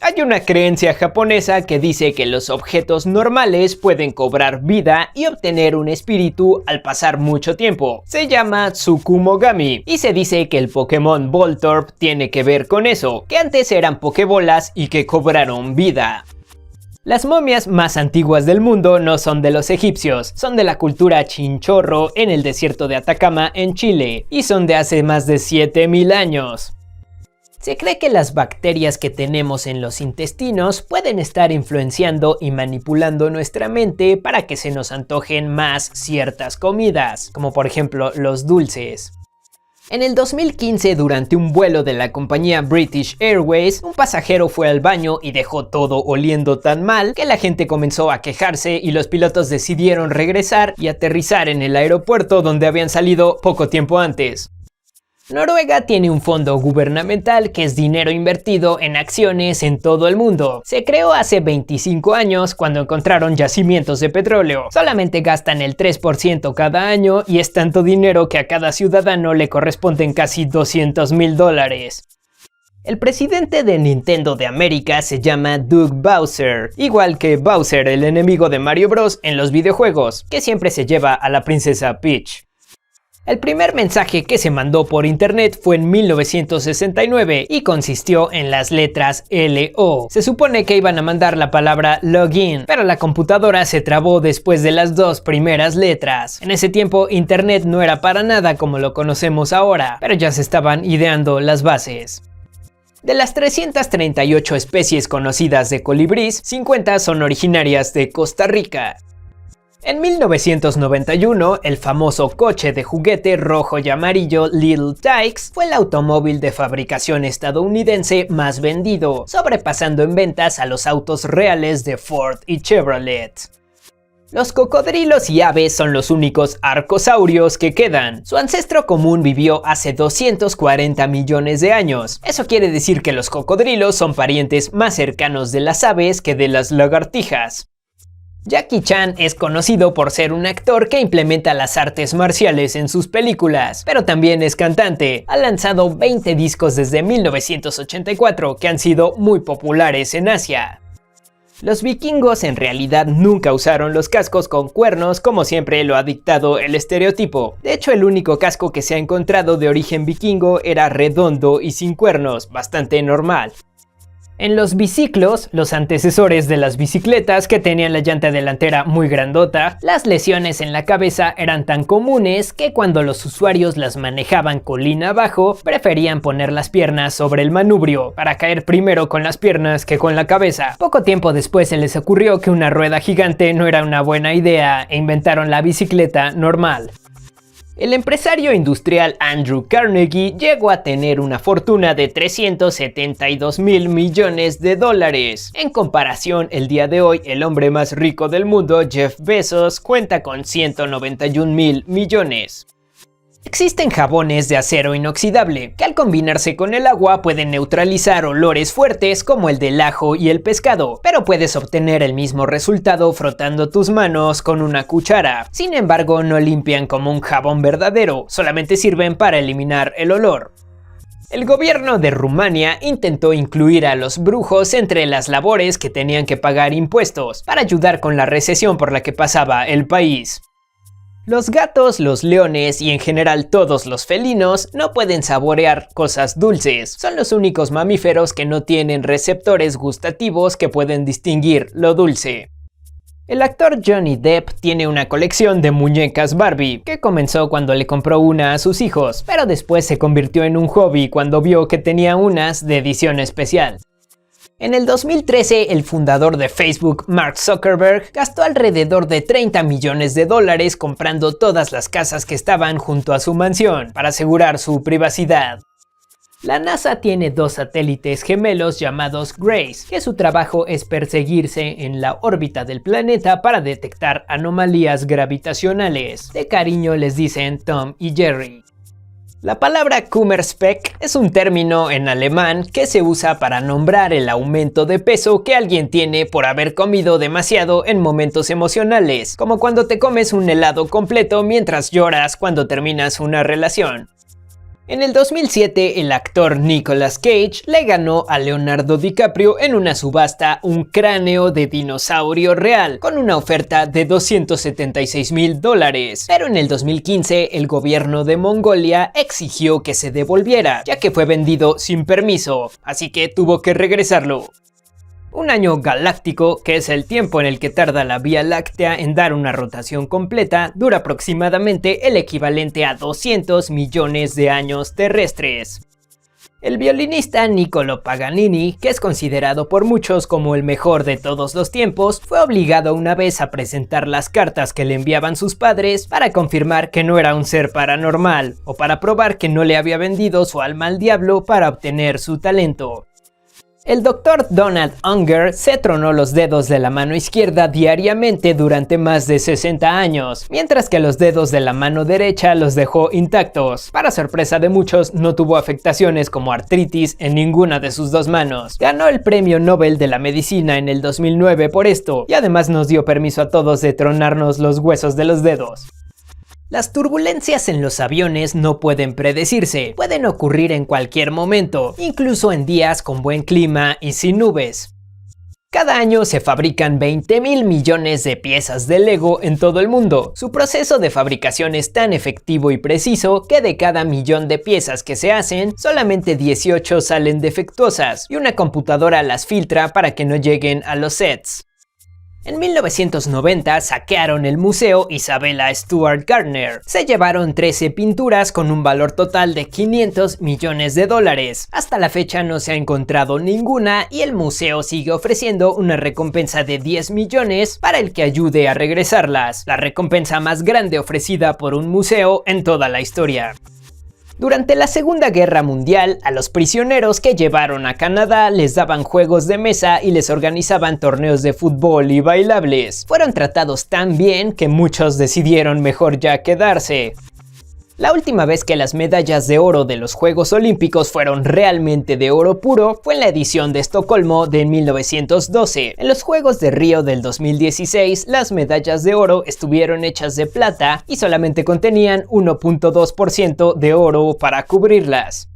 Hay una creencia japonesa que dice que los objetos normales pueden cobrar vida y obtener un espíritu al pasar mucho tiempo. Se llama Tsukumogami y se dice que el Pokémon Voltorb tiene que ver con eso, que antes eran Pokébolas y que cobraron vida. Las momias más antiguas del mundo no son de los egipcios, son de la cultura Chinchorro en el desierto de Atacama en Chile y son de hace más de 7000 años. Se cree que las bacterias que tenemos en los intestinos pueden estar influenciando y manipulando nuestra mente para que se nos antojen más ciertas comidas, como por ejemplo los dulces. En el 2015, durante un vuelo de la compañía British Airways, un pasajero fue al baño y dejó todo oliendo tan mal que la gente comenzó a quejarse y los pilotos decidieron regresar y aterrizar en el aeropuerto donde habían salido poco tiempo antes. Noruega tiene un fondo gubernamental que es dinero invertido en acciones en todo el mundo. Se creó hace 25 años cuando encontraron yacimientos de petróleo. Solamente gastan el 3% cada año y es tanto dinero que a cada ciudadano le corresponden casi $200,000. El presidente de Nintendo de América se llama Doug Bowser, igual que Bowser, el enemigo de Mario Bros. En los videojuegos, que siempre se lleva a la princesa Peach. El primer mensaje que se mandó por internet fue en 1969 y consistió en las letras LO. Se supone que iban a mandar la palabra login, pero la computadora se trabó después de las dos primeras letras. En ese tiempo internet no era para nada como lo conocemos ahora, pero ya se estaban ideando las bases. De las 338 especies conocidas de colibrís, 50 son originarias de Costa Rica. En 1991, el famoso coche de juguete rojo y amarillo Little Tikes fue el automóvil de fabricación estadounidense más vendido, sobrepasando en ventas a los autos reales de Ford y Chevrolet. Los cocodrilos y aves son los únicos arcosaurios que quedan. Su ancestro común vivió hace 240 millones de años. Eso quiere decir que los cocodrilos son parientes más cercanos de las aves que de las lagartijas. Jackie Chan es conocido por ser un actor que implementa las artes marciales en sus películas, pero también es cantante. Ha lanzado 20 discos desde 1984 que han sido muy populares en Asia. Los vikingos en realidad nunca usaron los cascos con cuernos como siempre lo ha dictado el estereotipo. De hecho, el único casco que se ha encontrado de origen vikingo era redondo y sin cuernos, bastante normal. En los biciclos, los antecesores de las bicicletas que tenían la llanta delantera muy grandota, las lesiones en la cabeza eran tan comunes que cuando los usuarios las manejaban colina abajo, preferían poner las piernas sobre el manubrio para caer primero con las piernas que con la cabeza. Poco tiempo después se les ocurrió que una rueda gigante no era una buena idea e inventaron la bicicleta normal. El empresario industrial Andrew Carnegie llegó a tener una fortuna de 372.000 millones de dólares. En comparación, el día de hoy, el hombre más rico del mundo, Jeff Bezos, cuenta con 191.000 millones. Existen jabones de acero inoxidable, que al combinarse con el agua pueden neutralizar olores fuertes como el del ajo y el pescado, pero puedes obtener el mismo resultado frotando tus manos con una cuchara. Sin embargo, no limpian como un jabón verdadero, solamente sirven para eliminar el olor. El gobierno de Rumania intentó incluir a los brujos entre las labores que tenían que pagar impuestos, para ayudar con la recesión por la que pasaba el país. Los gatos, los leones y en general todos los felinos no pueden saborear cosas dulces. Son los únicos mamíferos que no tienen receptores gustativos que pueden distinguir lo dulce. El actor Johnny Depp tiene una colección de muñecas Barbie, que comenzó cuando le compró una a sus hijos, pero después se convirtió en un hobby cuando vio que tenía unas de edición especial. En el 2013, el fundador de Facebook, Mark Zuckerberg, gastó alrededor de 30 millones de dólares comprando todas las casas que estaban junto a su mansión, para asegurar su privacidad. La NASA tiene dos satélites gemelos llamados Grace, que su trabajo es perseguirse en la órbita del planeta para detectar anomalías gravitacionales. De cariño les dicen Tom y Jerry. La palabra Kummerspeck es un término en alemán que se usa para nombrar el aumento de peso que alguien tiene por haber comido demasiado en momentos emocionales, como cuando te comes un helado completo mientras lloras cuando terminas una relación. En el 2007, el actor Nicolas Cage le ganó a Leonardo DiCaprio en una subasta un cráneo de dinosaurio real, con una oferta de $276.000. Pero en el 2015, el gobierno de Mongolia exigió que se devolviera, ya que fue vendido sin permiso, así que tuvo que regresarlo. Un año galáctico, que es el tiempo en el que tarda la Vía Láctea en dar una rotación completa, dura aproximadamente el equivalente a 200 millones de años terrestres. El violinista Niccolò Paganini, que es considerado por muchos como el mejor de todos los tiempos, fue obligado una vez a presentar las cartas que le enviaban sus padres para confirmar que no era un ser paranormal, o para probar que no le había vendido su alma al diablo para obtener su talento. El Dr. Donald Unger se tronó los dedos de la mano izquierda diariamente durante más de 60 años, mientras que los dedos de la mano derecha los dejó intactos. Para sorpresa de muchos, no tuvo afectaciones como artritis en ninguna de sus dos manos. Ganó el Premio Nobel de la Medicina en el 2009 por esto, y además nos dio permiso a todos de tronarnos los huesos de los dedos. Las turbulencias en los aviones no pueden predecirse, pueden ocurrir en cualquier momento, incluso en días con buen clima y sin nubes. Cada año se fabrican 20.000 millones de piezas de Lego en todo el mundo. Su proceso de fabricación es tan efectivo y preciso que de cada millón de piezas que se hacen, solamente 18 salen defectuosas y una computadora las filtra para que no lleguen a los sets. En 1990 saquearon el Museo Isabella Stewart Gardner. Se llevaron 13 pinturas con un valor total de 500 millones de dólares. Hasta la fecha no se ha encontrado ninguna y el museo sigue ofreciendo una recompensa de 10 millones para el que ayude a regresarlas, la recompensa más grande ofrecida por un museo en toda la historia. Durante la Segunda Guerra Mundial, a los prisioneros que llevaron a Canadá les daban juegos de mesa y les organizaban torneos de fútbol y bailables. Fueron tratados tan bien que muchos decidieron mejor ya quedarse. La última vez que las medallas de oro de los Juegos Olímpicos fueron realmente de oro puro fue en la edición de Estocolmo de 1912. En los Juegos de Río del 2016, las medallas de oro estuvieron hechas de plata y solamente contenían 1.2% de oro para cubrirlas.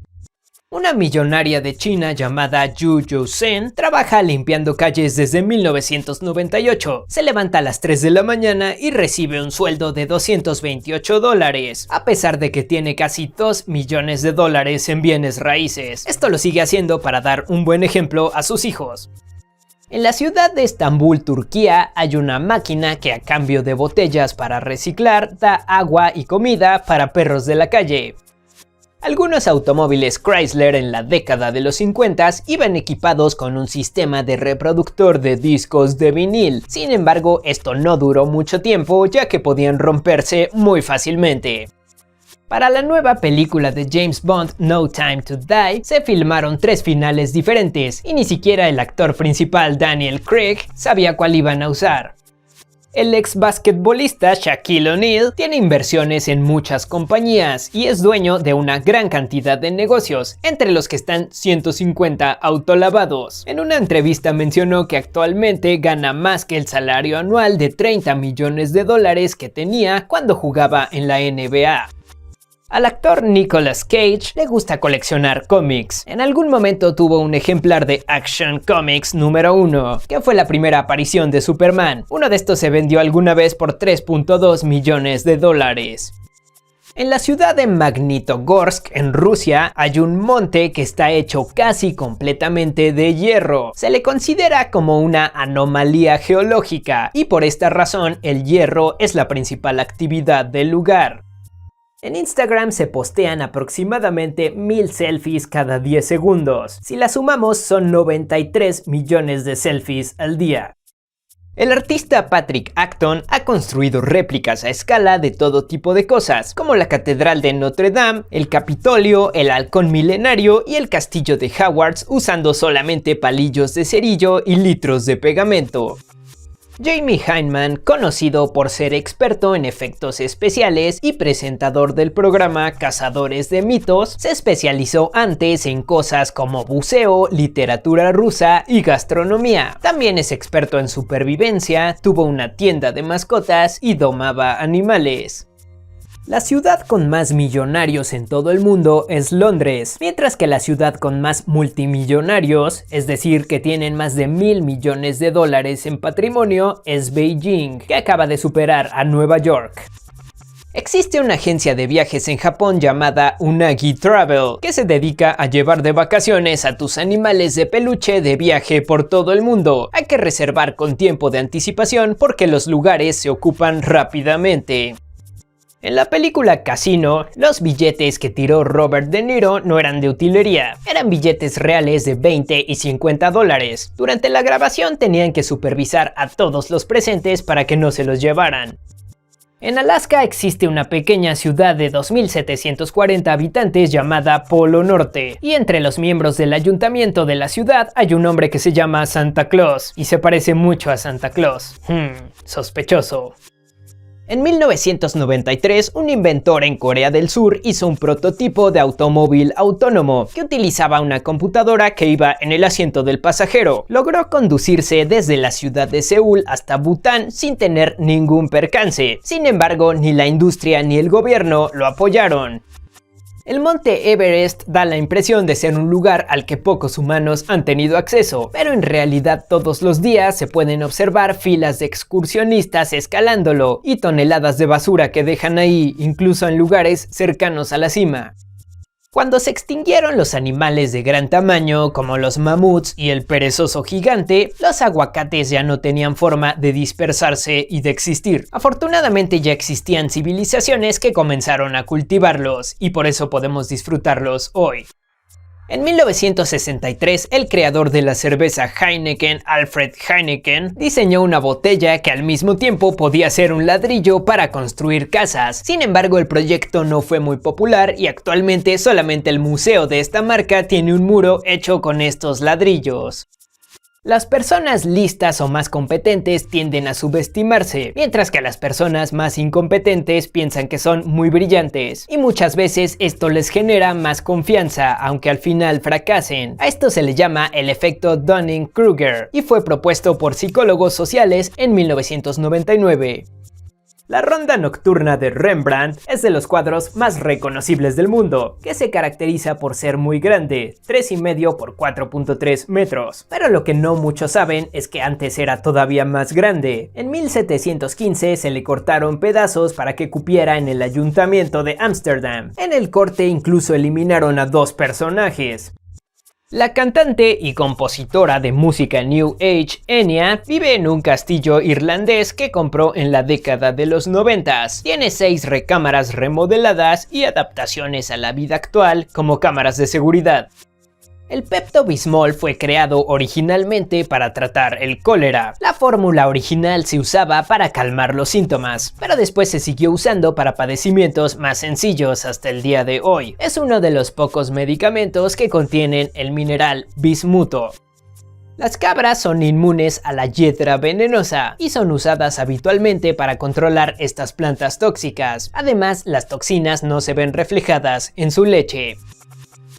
Una millonaria de China llamada Yu Yousen trabaja limpiando calles desde 1998. Se levanta a las 3 de la mañana y recibe un sueldo de $228, a pesar de que tiene casi $2 millones en bienes raíces. Esto lo sigue haciendo para dar un buen ejemplo a sus hijos. En la ciudad de Estambul, Turquía, hay una máquina que a cambio de botellas para reciclar da agua y comida para perros de la calle. Algunos automóviles Chrysler en la década de los 50 iban equipados con un sistema de reproductor de discos de vinil. Sin embargo, esto no duró mucho tiempo ya que podían romperse muy fácilmente. Para la nueva película de James Bond, No Time to Die, se filmaron 3 finales diferentes y ni siquiera el actor principal Daniel Craig sabía cuál iban a usar. El ex basquetbolista Shaquille O'Neal tiene inversiones en muchas compañías y es dueño de una gran cantidad de negocios, entre los que están 150 autolavados. En una entrevista mencionó que actualmente gana más que el salario anual de $30 millones que tenía cuando jugaba en la NBA. Al actor Nicolas Cage le gusta coleccionar cómics. En algún momento tuvo un ejemplar de Action Comics número 1, que fue la primera aparición de Superman. Uno de estos se vendió alguna vez por $3.2 millones. En la ciudad de Magnitogorsk, en Rusia, hay un monte que está hecho casi completamente de hierro. Se le considera como una anomalía geológica y por esta razón el hierro es la principal actividad del lugar. En Instagram se postean aproximadamente 1000 selfies cada 10 segundos. Si las sumamos son 93 millones de selfies al día. El artista Patrick Acton ha construido réplicas a escala de todo tipo de cosas, como la Catedral de Notre Dame, el Capitolio, el Halcón Milenario y el Castillo de Hogwarts usando solamente palillos de cerillo y litros de pegamento. Jamie Hyneman, conocido por ser experto en efectos especiales y presentador del programa Cazadores de Mitos, se especializó antes en cosas como buceo, literatura rusa y gastronomía. También es experto en supervivencia, tuvo una tienda de mascotas y domaba animales. La ciudad con más millonarios en todo el mundo es Londres, mientras que la ciudad con más multimillonarios, es decir, que tienen más de $1000 millones en patrimonio, es Beijing, que acaba de superar a Nueva York. Existe una agencia de viajes en Japón llamada Unagi Travel, que se dedica a llevar de vacaciones a tus animales de peluche de viaje por todo el mundo. Hay que reservar con tiempo de anticipación porque los lugares se ocupan rápidamente. En la película Casino, los billetes que tiró Robert De Niro no eran de utilería, eran billetes reales de $20 y $50. Durante la grabación tenían que supervisar a todos los presentes para que no se los llevaran. En Alaska existe una pequeña ciudad de 2740 habitantes llamada Polo Norte, y entre los miembros del ayuntamiento de la ciudad hay un hombre que se llama Santa Claus, y se parece mucho a Santa Claus. Sospechoso. En 1993, un inventor en Corea del Sur hizo un prototipo de automóvil autónomo que utilizaba una computadora que iba en el asiento del pasajero. Logró conducirse desde la ciudad de Seúl hasta Bután sin tener ningún percance. Sin embargo, ni la industria ni el gobierno lo apoyaron. El monte Everest da la impresión de ser un lugar al que pocos humanos han tenido acceso, pero en realidad todos los días se pueden observar filas de excursionistas escalándolo y toneladas de basura que dejan ahí, incluso en lugares cercanos a la cima. Cuando se extinguieron los animales de gran tamaño, como los mamuts y el perezoso gigante, los aguacates ya no tenían forma de dispersarse y de existir. Afortunadamente ya existían civilizaciones que comenzaron a cultivarlos, y por eso podemos disfrutarlos hoy. En 1963, el creador de la cerveza Heineken, Alfred Heineken, diseñó una botella que al mismo tiempo podía ser un ladrillo para construir casas. Sin embargo, el proyecto no fue muy popular y actualmente solamente el museo de esta marca tiene un muro hecho con estos ladrillos. Las personas listas o más competentes tienden a subestimarse, mientras que las personas más incompetentes piensan que son muy brillantes, y muchas veces esto les genera más confianza, aunque al final fracasen. A esto se le llama el efecto Dunning-Kruger, y fue propuesto por psicólogos sociales en 1999. La Ronda Nocturna de Rembrandt es de los cuadros más reconocibles del mundo, que se caracteriza por ser muy grande, 3,5 por 4,3 metros. Pero lo que no muchos saben es que antes era todavía más grande. En 1715 se le cortaron pedazos para que cupiera en el ayuntamiento de Ámsterdam. En el corte incluso eliminaron a 2 personajes. La cantante y compositora de música New Age, Enya, vive en un castillo irlandés que compró en la década de los 90. Tiene 6 recámaras remodeladas y adaptaciones a la vida actual como cámaras de seguridad. El Pepto-Bismol fue creado originalmente para tratar el cólera. La fórmula original se usaba para calmar los síntomas, pero después se siguió usando para padecimientos más sencillos hasta el día de hoy. Es uno de los pocos medicamentos que contienen el mineral bismuto. Las cabras son inmunes a la hiedra venenosa y son usadas habitualmente para controlar estas plantas tóxicas. Además, las toxinas no se ven reflejadas en su leche.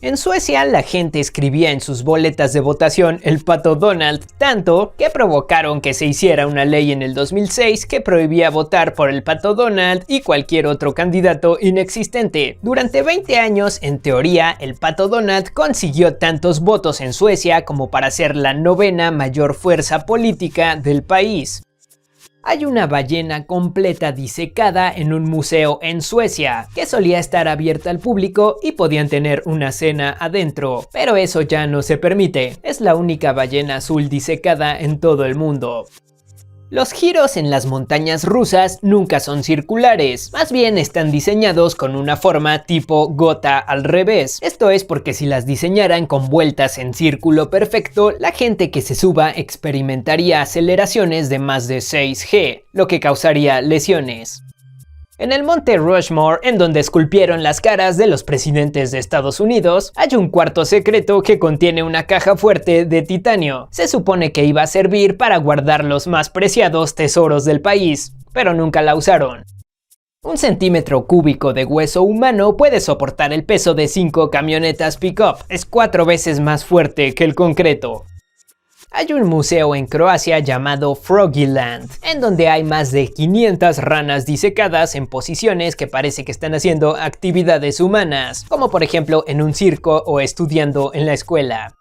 En Suecia, la gente escribía en sus boletas de votación el pato Donald tanto que provocaron que se hiciera una ley en el 2006 que prohibía votar por el pato Donald y cualquier otro candidato inexistente. Durante 20 años, en teoría, el pato Donald consiguió tantos votos en Suecia como para ser la 9ª mayor fuerza política del país. Hay una ballena completa disecada en un museo en Suecia, que solía estar abierta al público y podían tener una cena adentro, pero eso ya no se permite. Es la única ballena azul disecada en todo el mundo. Los giros en las montañas rusas nunca son circulares, más bien están diseñados con una forma tipo gota al revés. Esto es porque si las diseñaran con vueltas en círculo perfecto, la gente que se suba experimentaría aceleraciones de más de 6G, lo que causaría lesiones. En el monte Rushmore, en donde esculpieron las caras de los presidentes de Estados Unidos, hay un cuarto secreto que contiene una caja fuerte de titanio. Se supone que iba a servir para guardar los más preciados tesoros del país, pero nunca la usaron. Un centímetro cúbico de hueso humano puede soportar el peso de 5 camionetas pick-up. Es 4 veces más fuerte que el concreto. Hay un museo en Croacia llamado Froggyland, en donde hay más de 500 ranas disecadas en posiciones que parece que están haciendo actividades humanas, como por ejemplo en un circo o estudiando en la escuela.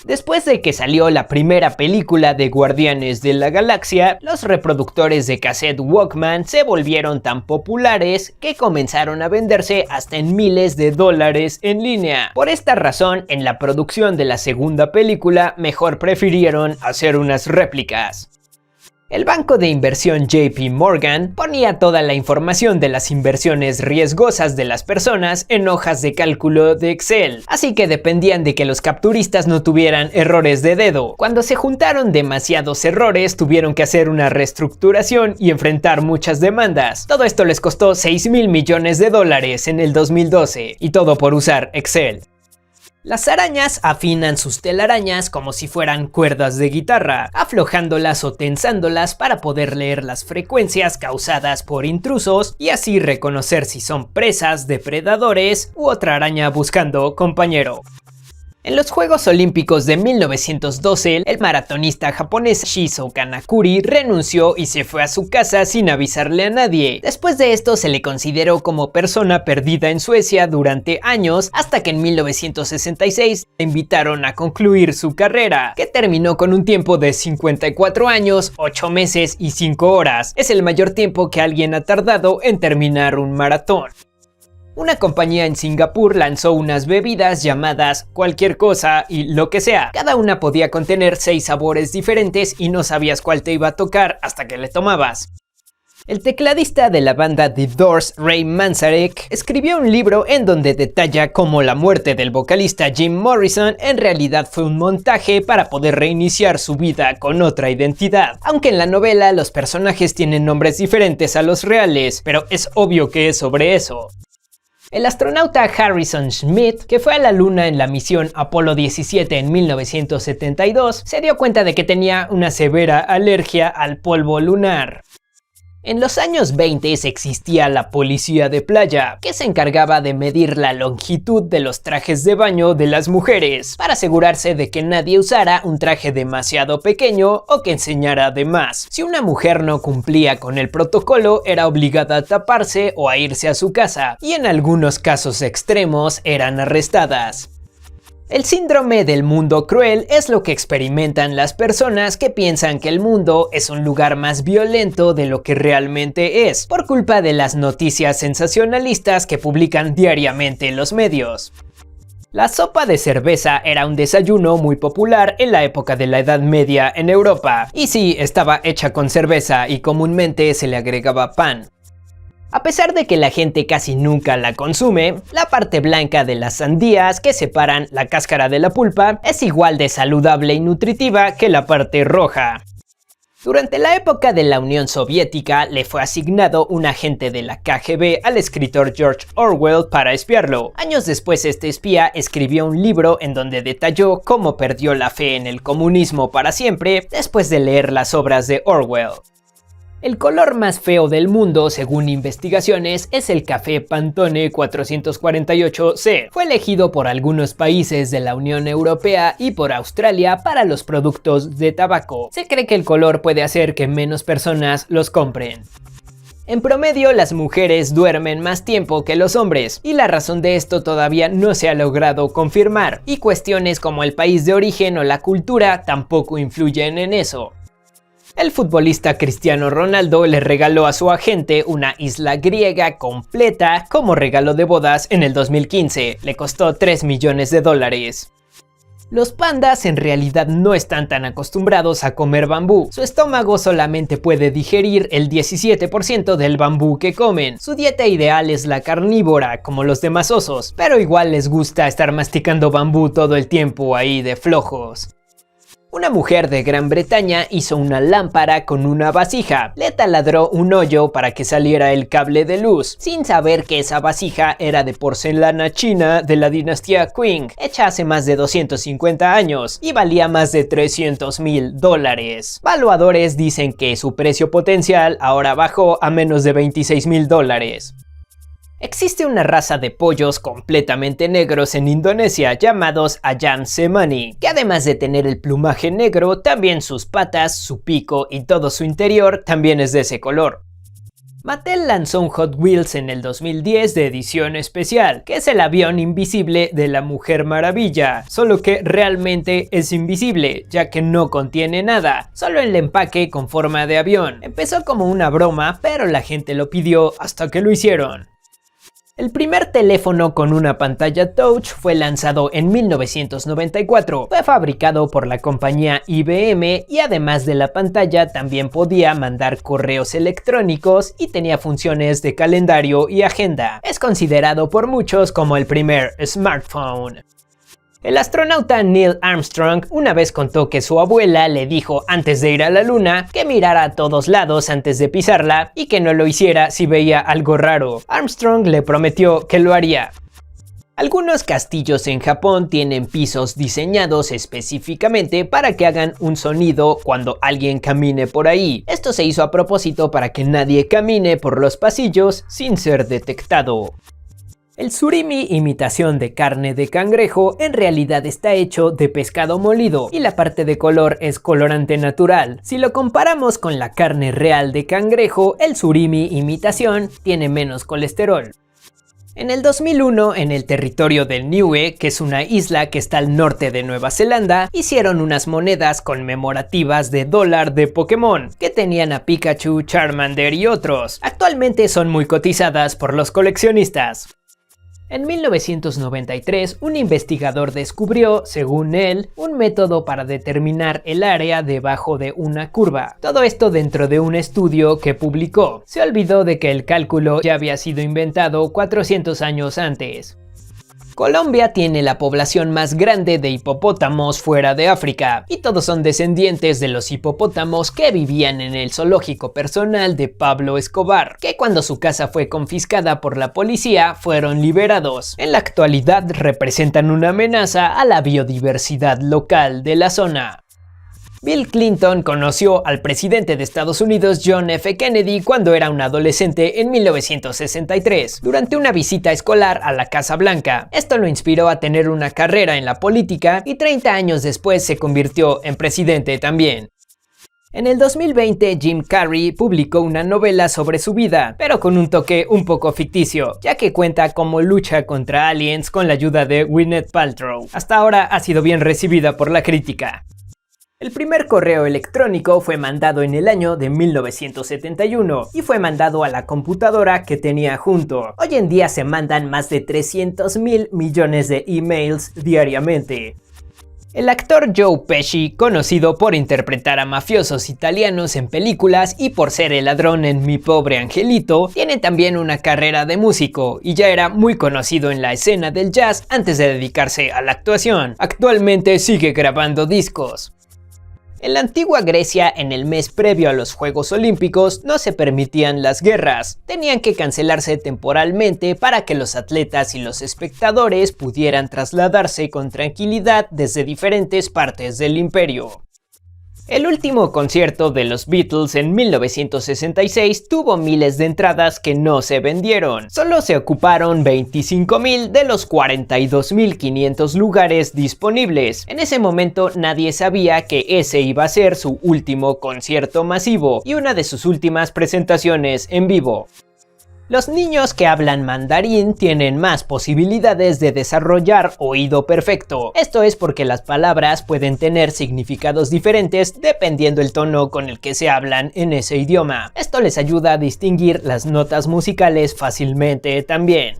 Después de que salió la primera película de Guardianes de la Galaxia, los reproductores de cassette Walkman se volvieron tan populares que comenzaron a venderse hasta en miles de dólares en línea. Por esta razón, en la producción de la segunda película, mejor prefirieron hacer unas réplicas. El banco de inversión JP Morgan ponía toda la información de las inversiones riesgosas de las personas en hojas de cálculo de Excel, así que dependían de que los capturistas no tuvieran errores de dedo. Cuando se juntaron demasiados errores, tuvieron que hacer una reestructuración y enfrentar muchas demandas. Todo esto les costó $6,000 millones en el 2012, y todo por usar Excel. Las arañas afinan sus telarañas como si fueran cuerdas de guitarra, aflojándolas o tensándolas para poder leer las frecuencias causadas por intrusos y así reconocer si son presas, depredadores u otra araña buscando compañero. En los Juegos Olímpicos de 1912, el maratonista japonés Shizo Kanakuri renunció y se fue a su casa sin avisarle a nadie. Después de esto se le consideró como persona perdida en Suecia durante años, hasta que en 1966 le invitaron a concluir su carrera, que terminó con un tiempo de 54 años, 8 meses y 5 horas. Es el mayor tiempo que alguien ha tardado en terminar un maratón. Una compañía en Singapur lanzó unas bebidas llamadas cualquier cosa y lo que sea. Cada una podía contener 6 sabores diferentes y no sabías cuál te iba a tocar hasta que le tomabas. El tecladista de la banda The Doors, Ray Manzarek, escribió un libro en donde detalla cómo la muerte del vocalista Jim Morrison en realidad fue un montaje para poder reiniciar su vida con otra identidad. Aunque en la novela los personajes tienen nombres diferentes a los reales, pero es obvio que es sobre eso. El astronauta Harrison Schmitt, que fue a la Luna en la misión Apolo 17 en 1972, se dio cuenta de que tenía una severa alergia al polvo lunar. En los años 20 existía la policía de playa, que se encargaba de medir la longitud de los trajes de baño de las mujeres, para asegurarse de que nadie usara un traje demasiado pequeño o que enseñara de más. Si una mujer no cumplía con el protocolo, era obligada a taparse o a irse a su casa, y en algunos casos extremos eran arrestadas. El síndrome del mundo cruel es lo que experimentan las personas que piensan que el mundo es un lugar más violento de lo que realmente es, por culpa de las noticias sensacionalistas que publican diariamente los medios. La sopa de cerveza era un desayuno muy popular en la época de la Edad Media en Europa, y sí, estaba hecha con cerveza y comúnmente se le agregaba pan. A pesar de que la gente casi nunca la consume, la parte blanca de las sandías que separan la cáscara de la pulpa es igual de saludable y nutritiva que la parte roja. Durante la época de la Unión Soviética le fue asignado un agente de la KGB al escritor George Orwell para espiarlo. Años después este espía escribió un libro en donde detalló cómo perdió la fe en el comunismo para siempre después de leer las obras de Orwell. El color más feo del mundo, según investigaciones, es el café Pantone 448C. Fue elegido por algunos países de la Unión Europea y por Australia para los productos de tabaco. Se cree que el color puede hacer que menos personas los compren. En promedio, las mujeres duermen más tiempo que los hombres, y la razón de esto todavía no se ha logrado confirmar, y cuestiones como el país de origen o la cultura tampoco influyen en eso. El futbolista Cristiano Ronaldo le regaló a su agente una isla griega completa como regalo de bodas en el 2015. Le costó $3 millones. Los pandas en realidad no están tan acostumbrados a comer bambú. Su estómago solamente puede digerir el 17% del bambú que comen. Su dieta ideal es la carnívora, como los demás osos, pero igual les gusta estar masticando bambú todo el tiempo ahí de flojos. Una mujer de Gran Bretaña hizo una lámpara con una vasija. Le taladró un hoyo para que saliera el cable de luz, sin saber que esa vasija era de porcelana china de la dinastía Qing, hecha hace más de 250 años y valía más de $300,000. Valuadores dicen que su precio potencial ahora bajó a menos de $26,000. Existe una raza de pollos completamente negros en Indonesia llamados Ayam Cemani, que además de tener el plumaje negro, también sus patas, su pico y todo su interior también es de ese color. Mattel lanzó un Hot Wheels en el 2010 de edición especial, que es el avión invisible de la Mujer Maravilla, solo que realmente es invisible, ya que no contiene nada, solo el empaque con forma de avión. Empezó como una broma, pero la gente lo pidió hasta que lo hicieron. El primer teléfono con una pantalla touch fue lanzado en 1994. Fue fabricado por la compañía IBM y además de la pantalla también podía mandar correos electrónicos y tenía funciones de calendario y agenda. Es considerado por muchos como el primer smartphone. El astronauta Neil Armstrong una vez contó que su abuela le dijo antes de ir a la luna que mirara a todos lados antes de pisarla y que no lo hiciera si veía algo raro. Armstrong le prometió que lo haría. Algunos castillos en Japón tienen pisos diseñados específicamente para que hagan un sonido cuando alguien camine por ahí. Esto se hizo a propósito para que nadie camine por los pasillos sin ser detectado. El surimi, imitación de carne de cangrejo, en realidad está hecho de pescado molido y la parte de color es colorante natural. Si lo comparamos con la carne real de cangrejo, el surimi imitación tiene menos colesterol. En el 2001, en el territorio del Niue, que es una isla que está al norte de Nueva Zelanda, hicieron unas monedas conmemorativas de dólar de Pokémon, que tenían a Pikachu, Charmander y otros. Actualmente son muy cotizadas por los coleccionistas. En 1993, un investigador descubrió, según él, un método para determinar el área debajo de una curva. Todo esto dentro de un estudio que publicó. Se olvidó de que el cálculo ya había sido inventado 400 años antes. Colombia tiene la población más grande de hipopótamos fuera de África, y todos son descendientes de los hipopótamos que vivían en el zoológico personal de Pablo Escobar, que cuando su casa fue confiscada por la policía fueron liberados. En la actualidad representan una amenaza a la biodiversidad local de la zona. Bill Clinton conoció al presidente de Estados Unidos John F. Kennedy cuando era un adolescente en 1963, durante una visita escolar a la Casa Blanca. Esto lo inspiró a tener una carrera en la política y 30 años después se convirtió en presidente también. En el 2020, Jim Carrey publicó una novela sobre su vida, pero con un toque un poco ficticio, ya que cuenta cómo lucha contra aliens con la ayuda de Gwyneth Paltrow. Hasta ahora ha sido bien recibida por la crítica. El primer correo electrónico fue mandado en el año de 1971 y fue mandado a la computadora que tenía junto. Hoy en día se mandan más de 300.000 millones de emails diariamente. El actor Joe Pesci, conocido por interpretar a mafiosos italianos en películas y por ser el ladrón en Mi Pobre Angelito, tiene también una carrera de músico y ya era muy conocido en la escena del jazz antes de dedicarse a la actuación. Actualmente sigue grabando discos. En la antigua Grecia, en el mes previo a los Juegos Olímpicos, no se permitían las guerras. Tenían que cancelarse temporalmente para que los atletas y los espectadores pudieran trasladarse con tranquilidad desde diferentes partes del imperio. El último concierto de los Beatles en 1966 tuvo miles de entradas que no se vendieron. Solo se ocuparon 25.000 de los 42.500 lugares disponibles. En ese momento nadie sabía que ese iba a ser su último concierto masivo y una de sus últimas presentaciones en vivo. Los niños que hablan mandarín tienen más posibilidades de desarrollar oído perfecto. Esto es porque las palabras pueden tener significados diferentes dependiendo el tono con el que se hablan en ese idioma. Esto les ayuda a distinguir las notas musicales fácilmente también.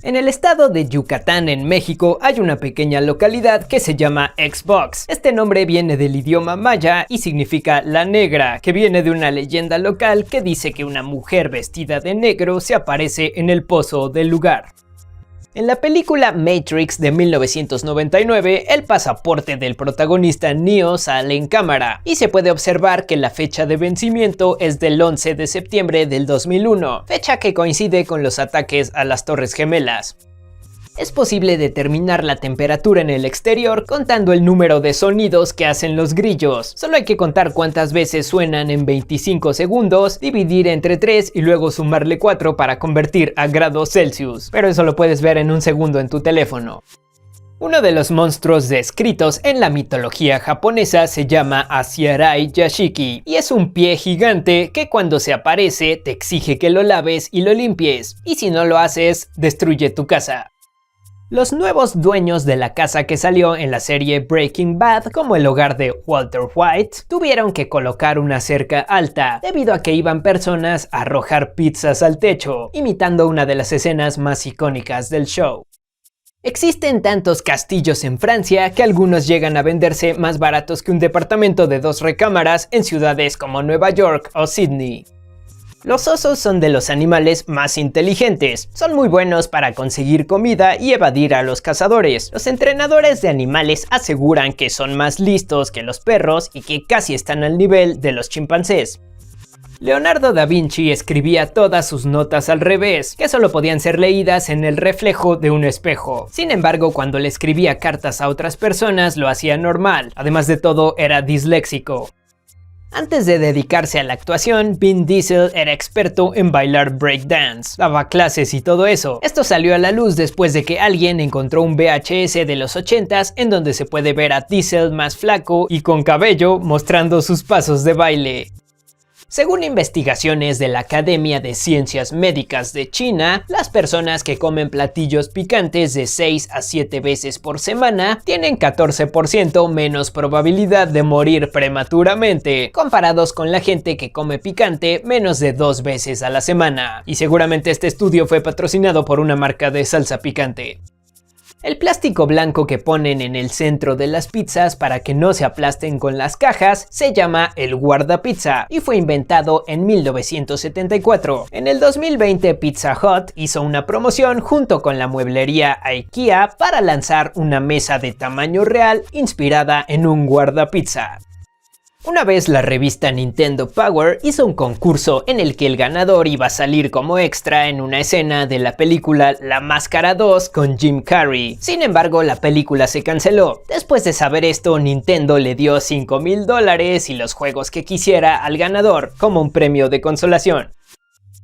En el estado de Yucatán, en México, hay una pequeña localidad que se llama Xbox. Este nombre viene del idioma maya y significa la negra, que viene de una leyenda local que dice que una mujer vestida de negro se aparece en el pozo del lugar. En la película Matrix de 1999, el pasaporte del protagonista Neo sale en cámara y se puede observar que la fecha de vencimiento es del 11 de septiembre del 2001, fecha que coincide con los ataques a las Torres Gemelas. Es posible determinar la temperatura en el exterior contando el número de sonidos que hacen los grillos. Solo hay que contar cuántas veces suenan en 25 segundos, dividir entre 3 y luego sumarle 4 para convertir a grados Celsius. Pero eso lo puedes ver en un segundo en tu teléfono. Uno de los monstruos descritos en la mitología japonesa se llama Asiarai Yashiki y es un pie gigante que cuando se aparece te exige que lo laves y lo limpies, y si no lo haces, destruye tu casa. Los nuevos dueños de la casa que salió en la serie Breaking Bad, como el hogar de Walter White, tuvieron que colocar una cerca alta, debido a que iban personas a arrojar pizzas al techo, imitando una de las escenas más icónicas del show. Existen tantos castillos en Francia que algunos llegan a venderse más baratos que un departamento de 2 recámaras en ciudades como Nueva York o Sydney. Los osos son de los animales más inteligentes, son muy buenos para conseguir comida y evadir a los cazadores. Los entrenadores de animales aseguran que son más listos que los perros y que casi están al nivel de los chimpancés. Leonardo da Vinci escribía todas sus notas al revés, que solo podían ser leídas en el reflejo de un espejo. Sin embargo, cuando le escribía cartas a otras personas lo hacía normal, además de todo era disléxico. Antes de dedicarse a la actuación, Vin Diesel era experto en bailar breakdance, daba clases y todo eso. Esto salió a la luz después de que alguien encontró un VHS de los 80s en donde se puede ver a Diesel más flaco y con cabello mostrando sus pasos de baile. Según investigaciones de la Academia de Ciencias Médicas de China, las personas que comen platillos picantes de 6 a 7 veces por semana tienen 14% menos probabilidad de morir prematuramente, comparados con la gente que come picante menos de 2 veces a la semana. Y seguramente este estudio fue patrocinado por una marca de salsa picante. El plástico blanco que ponen en el centro de las pizzas para que no se aplasten con las cajas se llama el guardapizza y fue inventado en 1974. En el 2020 Pizza Hut hizo una promoción junto con la mueblería IKEA para lanzar una mesa de tamaño real inspirada en un guardapizza. Una vez la revista Nintendo Power hizo un concurso en el que el ganador iba a salir como extra en una escena de la película La Máscara 2 con Jim Carrey. Sin embargo, la película se canceló. Después de saber esto, Nintendo le dio $5,000 y los juegos que quisiera al ganador como un premio de consolación.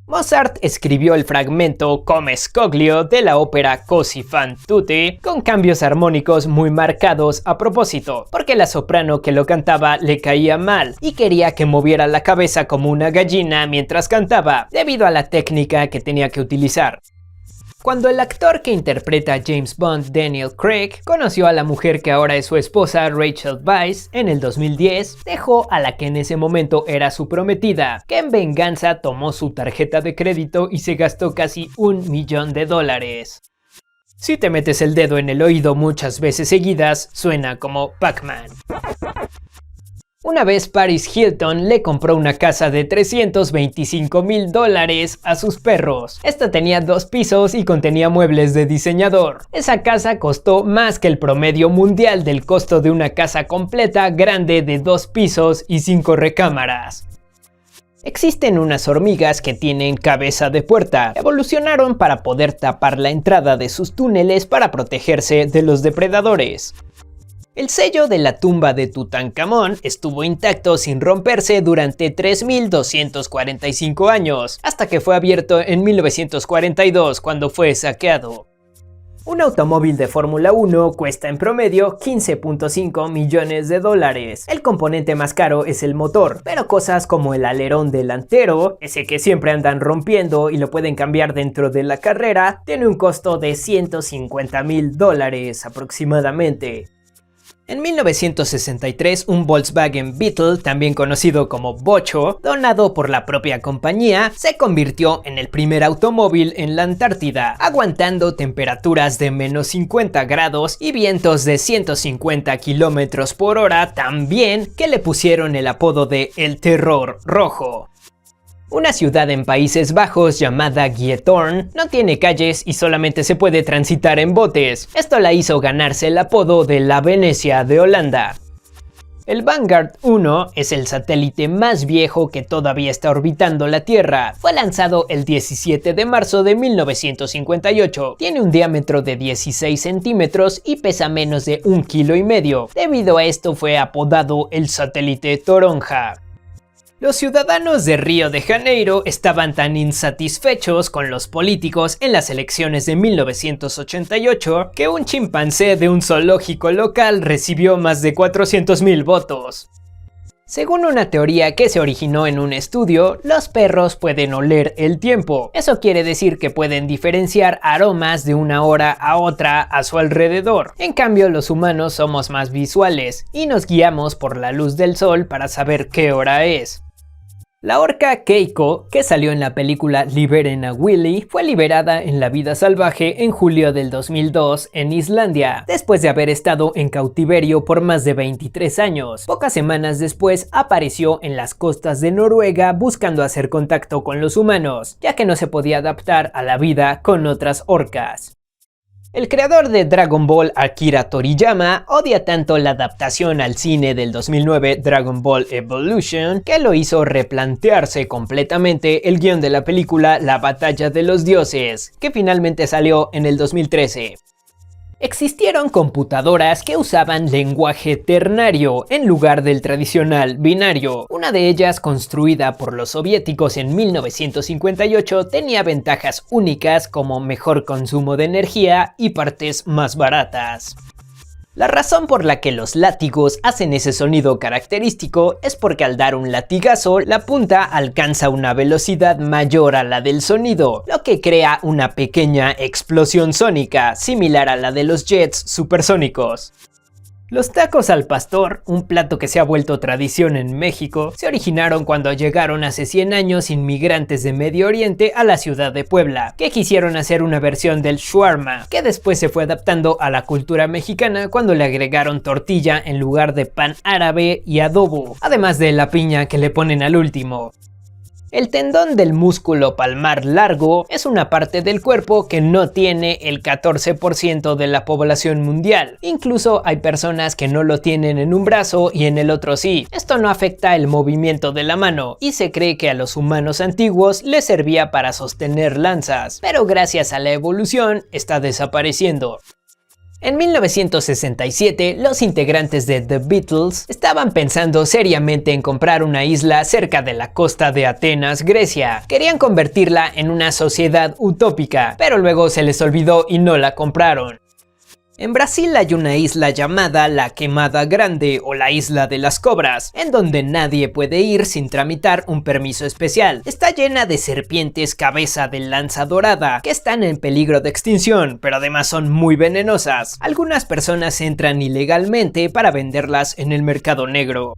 Mozart escribió el fragmento Come Scoglio de la ópera Così fan tutte con cambios armónicos muy marcados a propósito, porque la soprano que lo cantaba le caía mal y quería que moviera la cabeza como una gallina mientras cantaba, debido a la técnica que tenía que utilizar. Cuando el actor que interpreta a James Bond, Daniel Craig, conoció a la mujer que ahora es su esposa, Rachel Weisz, en el 2010, dejó a la que en ese momento era su prometida, que en venganza tomó su tarjeta de crédito y se gastó casi $1 millón. Si te metes el dedo en el oído muchas veces seguidas, suena como Pac-Man. Una vez Paris Hilton le compró una casa de $325,000 a sus perros. Esta tenía 2 pisos y contenía muebles de diseñador. Esa casa costó más que el promedio mundial del costo de una casa completa grande de 2 pisos y 5 recámaras. Existen unas hormigas que tienen cabeza de puerta. Evolucionaron para poder tapar la entrada de sus túneles para protegerse de los depredadores. El sello de la tumba de Tutankamón estuvo intacto sin romperse durante 3.245 años, hasta que fue abierto en 1942 cuando fue saqueado. Un automóvil de Fórmula 1 cuesta en promedio $15.5 millones. El componente más caro es el motor, pero cosas como el alerón delantero, ese que siempre andan rompiendo y lo pueden cambiar dentro de la carrera, tiene un costo de $150,000 aproximadamente. En 1963, un Volkswagen Beetle, también conocido como Bocho, donado por la propia compañía, se convirtió en el primer automóvil en la Antártida, aguantando temperaturas de -50 grados y vientos de 150 km por hora, tan bien que le pusieron el apodo de El Terror Rojo. Una ciudad en Países Bajos llamada Giethoorn no tiene calles y solamente se puede transitar en botes. Esto la hizo ganarse el apodo de la Venecia de Holanda. El Vanguard 1 es el satélite más viejo que todavía está orbitando la Tierra. Fue lanzado el 17 de marzo de 1958. Tiene un diámetro de 16 centímetros y pesa menos de 1,5 kilos. Debido a esto fue apodado el satélite Toronja. Los ciudadanos de Río de Janeiro estaban tan insatisfechos con los políticos en las elecciones de 1988 que un chimpancé de un zoológico local recibió más de 400,000 votos. Según una teoría que se originó en un estudio, los perros pueden oler el tiempo. Eso quiere decir que pueden diferenciar aromas de una hora a otra a su alrededor. En cambio, los humanos somos más visuales y nos guiamos por la luz del sol para saber qué hora es. La orca Keiko, que salió en la película Liberen a Willy, fue liberada en la vida salvaje en julio del 2002 en Islandia, después de haber estado en cautiverio por más de 23 años. Pocas semanas después apareció en las costas de Noruega buscando hacer contacto con los humanos, ya que no se podía adaptar a la vida con otras orcas. El creador de Dragon Ball, Akira Toriyama, odia tanto la adaptación al cine del 2009 Dragon Ball Evolution que lo hizo replantearse completamente el guión de la película La Batalla de los Dioses, que finalmente salió en el 2013. Existieron computadoras que usaban lenguaje ternario en lugar del tradicional binario. Una de ellas, construida por los soviéticos en 1958, tenía ventajas únicas como mejor consumo de energía y partes más baratas. La razón por la que los látigos hacen ese sonido característico es porque al dar un latigazo, la punta alcanza una velocidad mayor a la del sonido, lo que crea una pequeña explosión sónica, similar a la de los jets supersónicos. Los tacos al pastor, un plato que se ha vuelto tradición en México, se originaron cuando llegaron hace 100 años inmigrantes de Medio Oriente a la ciudad de Puebla, que quisieron hacer una versión del shawarma, que después se fue adaptando a la cultura mexicana cuando le agregaron tortilla en lugar de pan árabe y adobo, además de la piña que le ponen al último. El tendón del músculo palmar largo es una parte del cuerpo que no tiene el 14% de la población mundial. Incluso hay personas que no lo tienen en un brazo y en el otro sí. Esto no afecta el movimiento de la mano y se cree que a los humanos antiguos les servía para sostener lanzas, pero gracias a la evolución está desapareciendo. En 1967, los integrantes de The Beatles estaban pensando seriamente en comprar una isla cerca de la costa de Atenas, Grecia. Querían convertirla en una sociedad utópica, pero luego se les olvidó y no la compraron. En Brasil hay una isla llamada la Queimada Grande o la Isla de las Cobras, en donde nadie puede ir sin tramitar un permiso especial. Está llena de serpientes cabeza de lanza dorada, que están en peligro de extinción, pero además son muy venenosas. Algunas personas entran ilegalmente para venderlas en el mercado negro.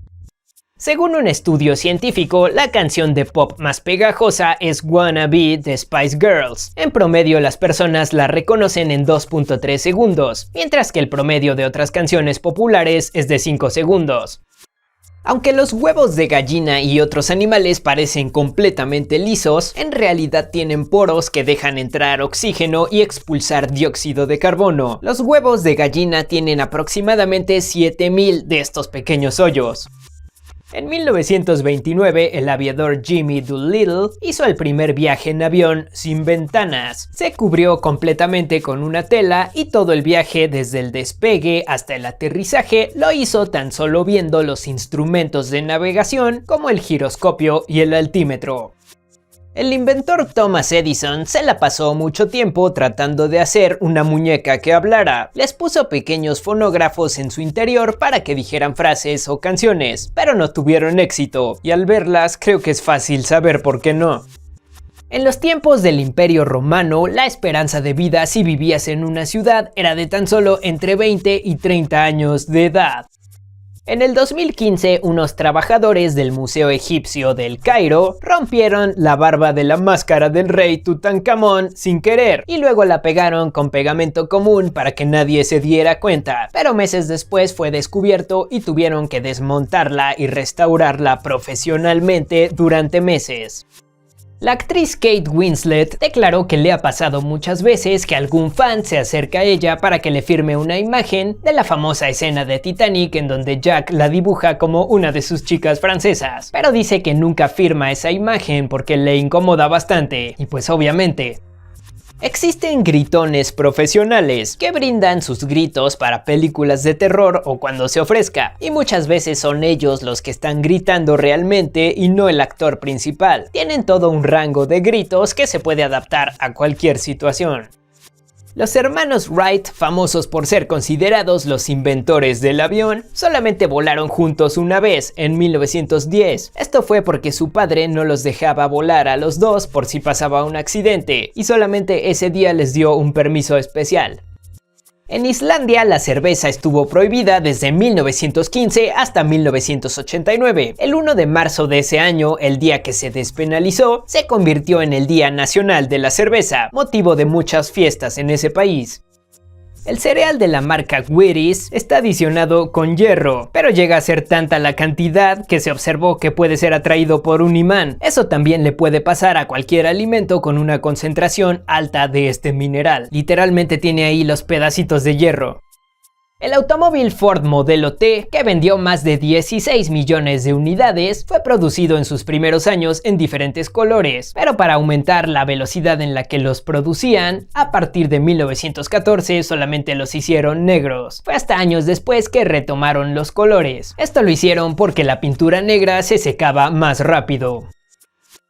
Según un estudio científico, la canción de pop más pegajosa es Wanna Be de Spice Girls. En promedio, las personas la reconocen en 2.3 segundos, mientras que el promedio de otras canciones populares es de 5 segundos. Aunque los huevos de gallina y otros animales parecen completamente lisos, en realidad tienen poros que dejan entrar oxígeno y expulsar dióxido de carbono. Los huevos de gallina tienen aproximadamente 7000 de estos pequeños hoyos. En 1929, el aviador Jimmy Doolittle hizo el primer viaje en avión sin ventanas. Se cubrió completamente con una tela y todo el viaje desde el despegue hasta el aterrizaje lo hizo tan solo viendo los instrumentos de navegación como el giroscopio y el altímetro. El inventor Thomas Edison se la pasó mucho tiempo tratando de hacer una muñeca que hablara. Les puso pequeños fonógrafos en su interior para que dijeran frases o canciones, pero no tuvieron éxito, y al verlas creo que es fácil saber por qué no. En los tiempos del Imperio Romano, la esperanza de vida si vivías en una ciudad era de tan solo entre 20 y 30 años de edad. En el 2015, unos trabajadores del Museo Egipcio del Cairo rompieron la barba de la máscara del rey Tutankamón sin querer y luego la pegaron con pegamento común para que nadie se diera cuenta, pero meses después fue descubierto y tuvieron que desmontarla y restaurarla profesionalmente durante meses. La actriz Kate Winslet declaró que le ha pasado muchas veces que algún fan se acerca a ella para que le firme una imagen de la famosa escena de Titanic en donde Jack la dibuja como una de sus chicas francesas, pero dice que nunca firma esa imagen porque le incomoda bastante, y pues obviamente. Existen gritones profesionales que brindan sus gritos para películas de terror o cuando se ofrezca, y muchas veces son ellos los que están gritando realmente y no el actor principal. Tienen todo un rango de gritos que se puede adaptar a cualquier situación. Los hermanos Wright, famosos por ser considerados los inventores del avión, solamente volaron juntos una vez, en 1910. Esto fue porque su padre no los dejaba volar a los dos por si pasaba un accidente, y solamente ese día les dio un permiso especial. En Islandia la cerveza estuvo prohibida desde 1915 hasta 1989. El 1 de marzo de ese año, el día que se despenalizó, se convirtió en el Día Nacional de la Cerveza, motivo de muchas fiestas en ese país. El cereal de la marca Wheaties está adicionado con hierro, pero llega a ser tanta la cantidad que se observó que puede ser atraído por un imán. Eso también le puede pasar a cualquier alimento con una concentración alta de este mineral. Literalmente tiene ahí los pedacitos de hierro. El automóvil Ford Modelo T, que vendió más de 16 millones de unidades, fue producido en sus primeros años en diferentes colores, pero para aumentar la velocidad en la que los producían, a partir de 1914 solamente los hicieron negros. Fue hasta años después que retomaron los colores. Esto lo hicieron porque la pintura negra se secaba más rápido.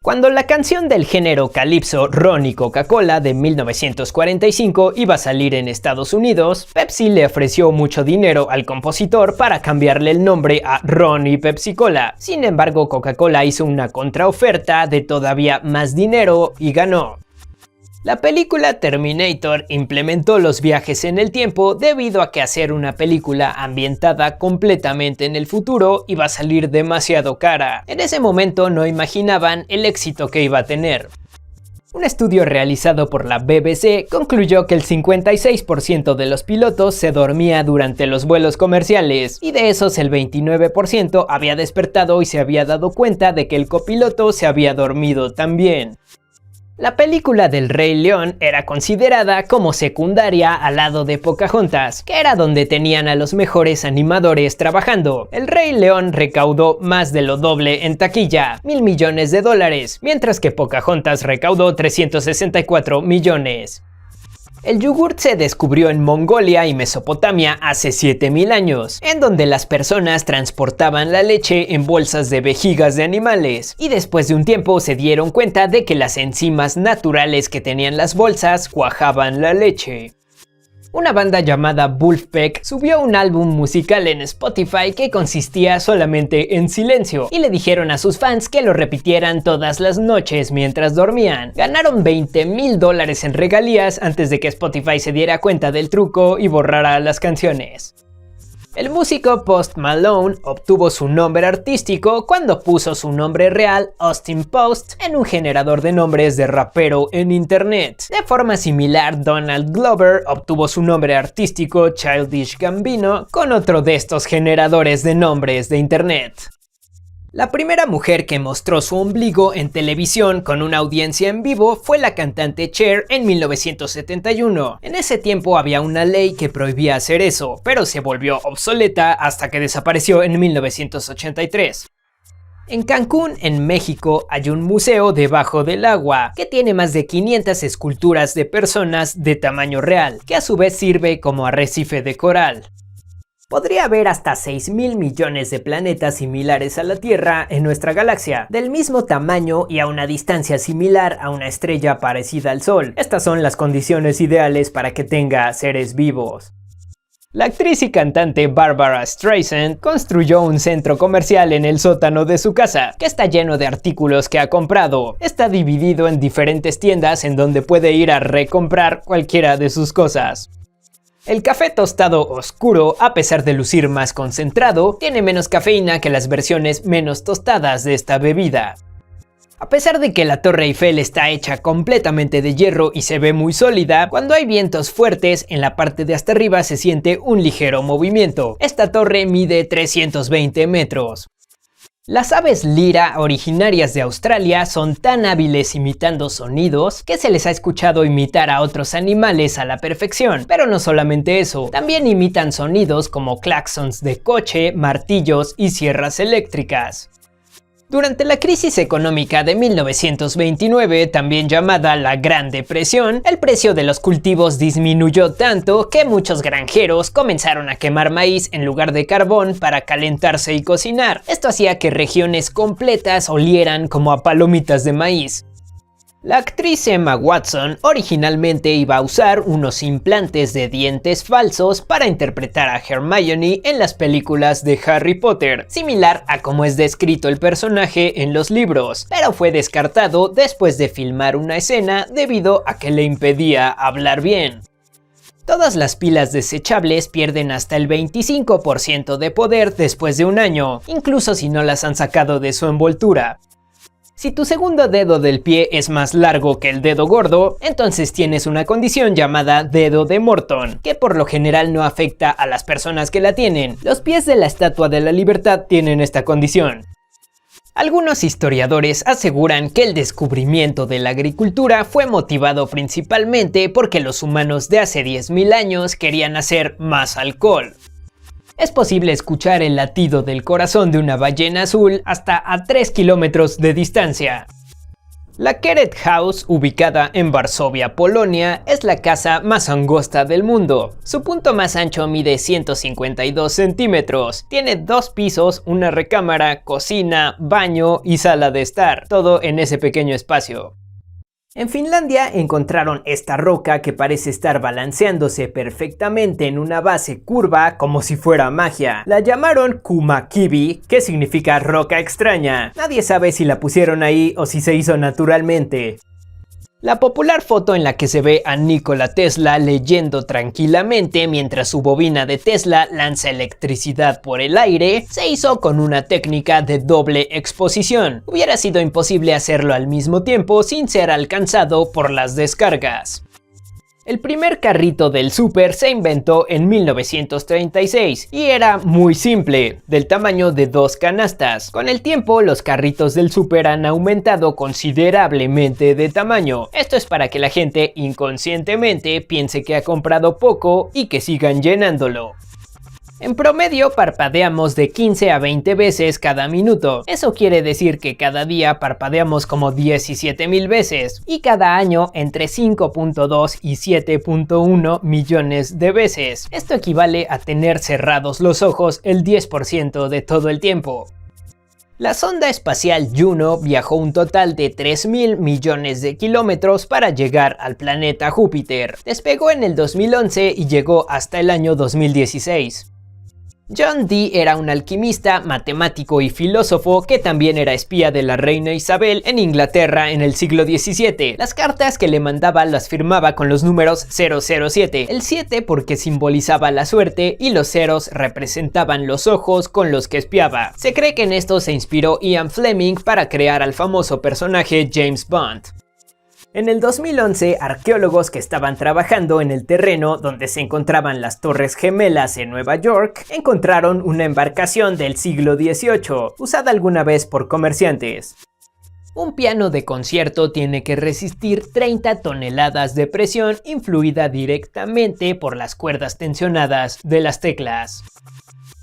Cuando la canción del género calipso Ron y Coca-Cola de 1945 iba a salir en Estados Unidos, Pepsi le ofreció mucho dinero al compositor para cambiarle el nombre a Ron y Pepsi Cola. Sin embargo, Coca-Cola hizo una contraoferta de todavía más dinero y ganó. La película Terminator implementó los viajes en el tiempo debido a que hacer una película ambientada completamente en el futuro iba a salir demasiado cara. En ese momento no imaginaban el éxito que iba a tener. Un estudio realizado por la BBC concluyó que el 56% de los pilotos se dormía durante los vuelos comerciales, y de esos el 29% había despertado y se había dado cuenta de que el copiloto se había dormido también. La película del Rey León era considerada como secundaria al lado de Pocahontas, que era donde tenían a los mejores animadores trabajando. El Rey León recaudó más de lo doble en taquilla, $1.000 millones, mientras que Pocahontas recaudó 364 millones. El yogurt se descubrió en Mongolia y Mesopotamia hace 7000 años, en donde las personas transportaban la leche en bolsas de vejigas de animales, y después de un tiempo se dieron cuenta de que las enzimas naturales que tenían las bolsas cuajaban la leche. Una banda llamada Wolfpack subió un álbum musical en Spotify que consistía solamente en silencio, y le dijeron a sus fans que lo repitieran todas las noches mientras dormían. Ganaron $20.000 en regalías antes de que Spotify se diera cuenta del truco y borrara las canciones. El músico Post Malone obtuvo su nombre artístico cuando puso su nombre real, Austin Post, en un generador de nombres de rapero en internet. De forma similar, Donald Glover obtuvo su nombre artístico, Childish Gambino, con otro de estos generadores de nombres de internet. La primera mujer que mostró su ombligo en televisión con una audiencia en vivo fue la cantante Cher en 1971. En ese tiempo había una ley que prohibía hacer eso, pero se volvió obsoleta hasta que desapareció en 1983. En Cancún, en México, hay un museo debajo del agua que tiene más de 500 esculturas de personas de tamaño real, que a su vez sirve como arrecife de coral. Podría haber hasta 6.000 millones de planetas similares a la Tierra en nuestra galaxia, del mismo tamaño y a una distancia similar a una estrella parecida al Sol. Estas son las condiciones ideales para que tenga seres vivos. La actriz y cantante Barbara Streisand construyó un centro comercial en el sótano de su casa, que está lleno de artículos que ha comprado. Está dividido en diferentes tiendas en donde puede ir a recomprar cualquiera de sus cosas. El café tostado oscuro, a pesar de lucir más concentrado, tiene menos cafeína que las versiones menos tostadas de esta bebida. A pesar de que la Torre Eiffel está hecha completamente de hierro y se ve muy sólida, cuando hay vientos fuertes, en la parte de hasta arriba se siente un ligero movimiento. Esta torre mide 320 metros. Las aves lira originarias de Australia son tan hábiles imitando sonidos que se les ha escuchado imitar a otros animales a la perfección. Pero no solamente eso, también imitan sonidos como claxons de coche, martillos y sierras eléctricas. Durante la crisis económica de 1929, también llamada la Gran Depresión, el precio de los cultivos disminuyó tanto que muchos granjeros comenzaron a quemar maíz en lugar de carbón para calentarse y cocinar. Esto hacía que regiones completas olieran como a palomitas de maíz. La actriz Emma Watson originalmente iba a usar unos implantes de dientes falsos para interpretar a Hermione en las películas de Harry Potter, similar a como es descrito el personaje en los libros, pero fue descartado después de filmar una escena debido a que le impedía hablar bien. Todas las pilas desechables pierden hasta el 25% de poder después de un año, incluso si no las han sacado de su envoltura. Si tu segundo dedo del pie es más largo que el dedo gordo, entonces tienes una condición llamada dedo de Morton, que por lo general no afecta a las personas que la tienen. Los pies de la Estatua de la Libertad tienen esta condición. Algunos historiadores aseguran que el descubrimiento de la agricultura fue motivado principalmente porque los humanos de hace 10.000 años querían hacer más alcohol. Es posible escuchar el latido del corazón de una ballena azul hasta a 3 kilómetros de distancia. La Keret House, ubicada en Varsovia, Polonia, es la casa más angosta del mundo. Su punto más ancho mide 152 centímetros. Tiene 2 pisos, una recámara, cocina, baño y sala de estar, todo en ese pequeño espacio. En Finlandia encontraron esta roca que parece estar balanceándose perfectamente en una base curva como si fuera magia. La llamaron Kumakivi, que significa roca extraña. Nadie sabe si la pusieron ahí o si se hizo naturalmente. La popular foto en la que se ve a Nikola Tesla leyendo tranquilamente mientras su bobina de Tesla lanza electricidad por el aire se hizo con una técnica de doble exposición. Hubiera sido imposible hacerlo al mismo tiempo sin ser alcanzado por las descargas. El primer carrito del súper se inventó en 1936 y era muy simple, del tamaño de 2 canastas. Con el tiempo, los carritos del súper han aumentado considerablemente de tamaño. Esto es para que la gente inconscientemente piense que ha comprado poco y que sigan llenándolo. En promedio parpadeamos de 15 a 20 veces cada minuto. Eso quiere decir que cada día parpadeamos como 17,000 veces y cada año entre 5.2 y 7.1 millones de veces. Esto equivale a tener cerrados los ojos el 10% de todo el tiempo. La sonda espacial Juno viajó un total de 3,000 millones de kilómetros para llegar al planeta Júpiter. Despegó en el 2011 y llegó hasta el año 2016. John Dee era un alquimista, matemático y filósofo que también era espía de la reina Isabel en Inglaterra en el siglo XVII. Las cartas que le mandaba las firmaba con los números 007, el 7 porque simbolizaba la suerte y los ceros representaban los ojos con los que espiaba. Se cree que en esto se inspiró Ian Fleming para crear al famoso personaje James Bond. En el 2011, arqueólogos que estaban trabajando en el terreno donde se encontraban las Torres Gemelas en Nueva York, encontraron una embarcación del siglo XVIII, usada alguna vez por comerciantes. Un piano de concierto tiene que resistir 30 toneladas de presión influida directamente por las cuerdas tensionadas de las teclas.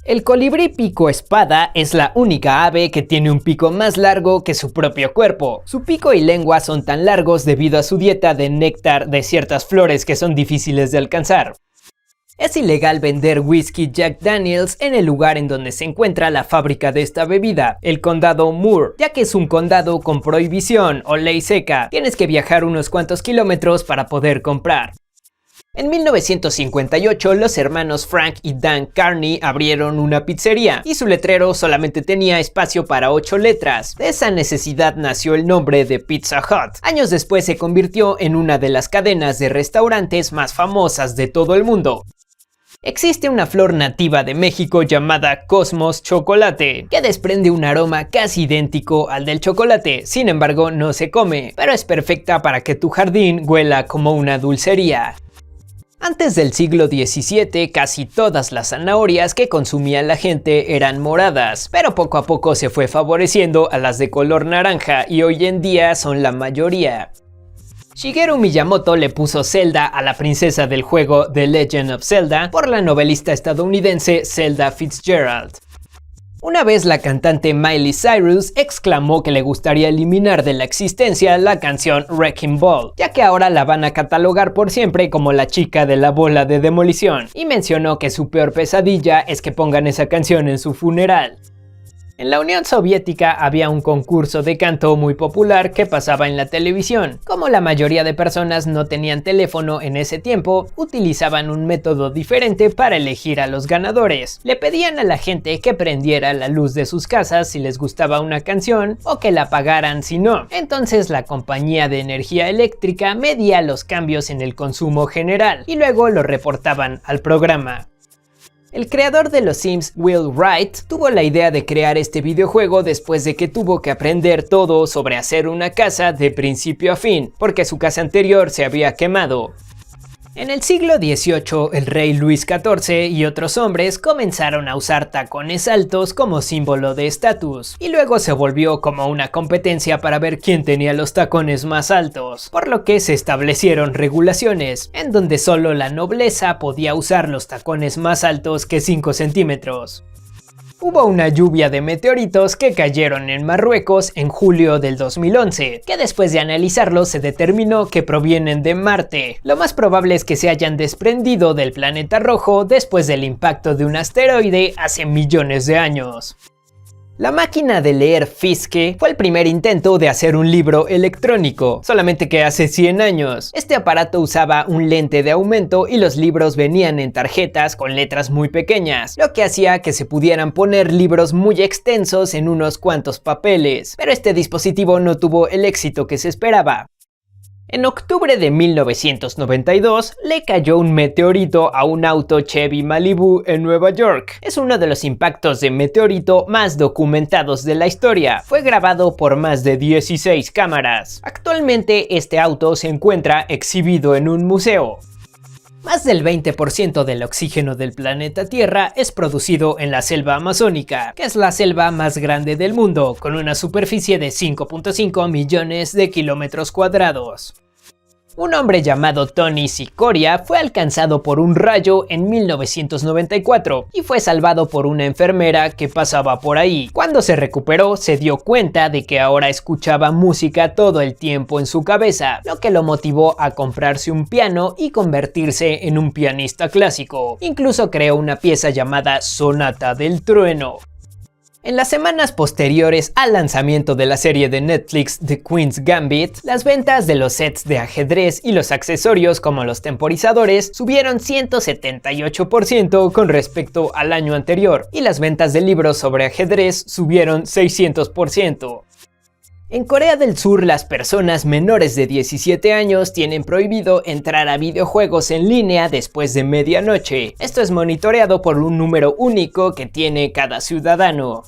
El colibrí pico espada es la única ave que tiene un pico más largo que su propio cuerpo. Su pico y lengua son tan largos debido a su dieta de néctar de ciertas flores que son difíciles de alcanzar. Es ilegal vender whisky Jack Daniels en el lugar en donde se encuentra la fábrica de esta bebida, el condado Moore, ya que es un condado con prohibición o ley seca. Tienes que viajar unos cuantos kilómetros para poder comprar. En 1958, los hermanos Frank y Dan Carney abrieron una pizzería y su letrero solamente tenía espacio para 8 letras. De esa necesidad nació el nombre de Pizza Hut. Años después se convirtió en una de las cadenas de restaurantes más famosas de todo el mundo. Existe una flor nativa de México llamada Cosmos Chocolate, que desprende un aroma casi idéntico al del chocolate, sin embargo no se come, pero es perfecta para que tu jardín huela como una dulcería. Antes del siglo XVII, casi todas las zanahorias que consumía la gente eran moradas, pero poco a poco se fue favoreciendo a las de color naranja y hoy en día son la mayoría. Shigeru Miyamoto le puso Zelda a la princesa del juego The Legend of Zelda por la novelista estadounidense Zelda Fitzgerald. Una vez la cantante Miley Cyrus exclamó que le gustaría eliminar de la existencia la canción Wrecking Ball, ya que ahora la van a catalogar por siempre como la chica de la bola de demolición, y mencionó que su peor pesadilla es que pongan esa canción en su funeral. En la Unión Soviética había un concurso de canto muy popular que pasaba en la televisión. Como la mayoría de personas no tenían teléfono en ese tiempo, utilizaban un método diferente para elegir a los ganadores. Le pedían a la gente que prendiera la luz de sus casas si les gustaba una canción o que la apagaran si no. Entonces la compañía de energía eléctrica medía los cambios en el consumo general y luego lo reportaban al programa. El creador de los Sims, Will Wright, tuvo la idea de crear este videojuego después de que tuvo que aprender todo sobre hacer una casa de principio a fin, porque su casa anterior se había quemado. En el siglo XVIII, el rey Luis XIV y otros hombres comenzaron a usar tacones altos como símbolo de estatus, y luego se volvió como una competencia para ver quién tenía los tacones más altos, por lo que se establecieron regulaciones, en donde solo la nobleza podía usar los tacones más altos que 5 centímetros. Hubo una lluvia de meteoritos que cayeron en Marruecos en julio del 2011, que después de analizarlos se determinó que provienen de Marte. Lo más probable es que se hayan desprendido del planeta rojo después del impacto de un asteroide hace millones de años. La máquina de leer Fiske fue el primer intento de hacer un libro electrónico, solamente que hace 100 años. Este aparato usaba un lente de aumento y los libros venían en tarjetas con letras muy pequeñas, lo que hacía que se pudieran poner libros muy extensos en unos cuantos papeles, pero este dispositivo no tuvo el éxito que se esperaba. En octubre de 1992 le cayó un meteorito a un auto Chevy Malibu en Nueva York. Es uno de los impactos de meteorito más documentados de la historia. Fue grabado por más de 16 cámaras. Actualmente este auto se encuentra exhibido en un museo. Más del 20% del oxígeno del planeta Tierra es producido en la selva amazónica, que es la selva más grande del mundo, con una superficie de 5.5 millones de kilómetros cuadrados. Un hombre llamado Tony Cicoria fue alcanzado por un rayo en 1994 y fue salvado por una enfermera que pasaba por ahí. Cuando se recuperó, se dio cuenta de que ahora escuchaba música todo el tiempo en su cabeza, lo que lo motivó a comprarse un piano y convertirse en un pianista clásico. Incluso creó una pieza llamada Sonata del Trueno. En las semanas posteriores al lanzamiento de la serie de Netflix The Queen's Gambit, las ventas de los sets de ajedrez y los accesorios como los temporizadores subieron 178% con respecto al año anterior, y las ventas de libros sobre ajedrez subieron 600%. En Corea del Sur, las personas menores de 17 años tienen prohibido entrar a videojuegos en línea después de medianoche. Esto es monitoreado por un número único que tiene cada ciudadano.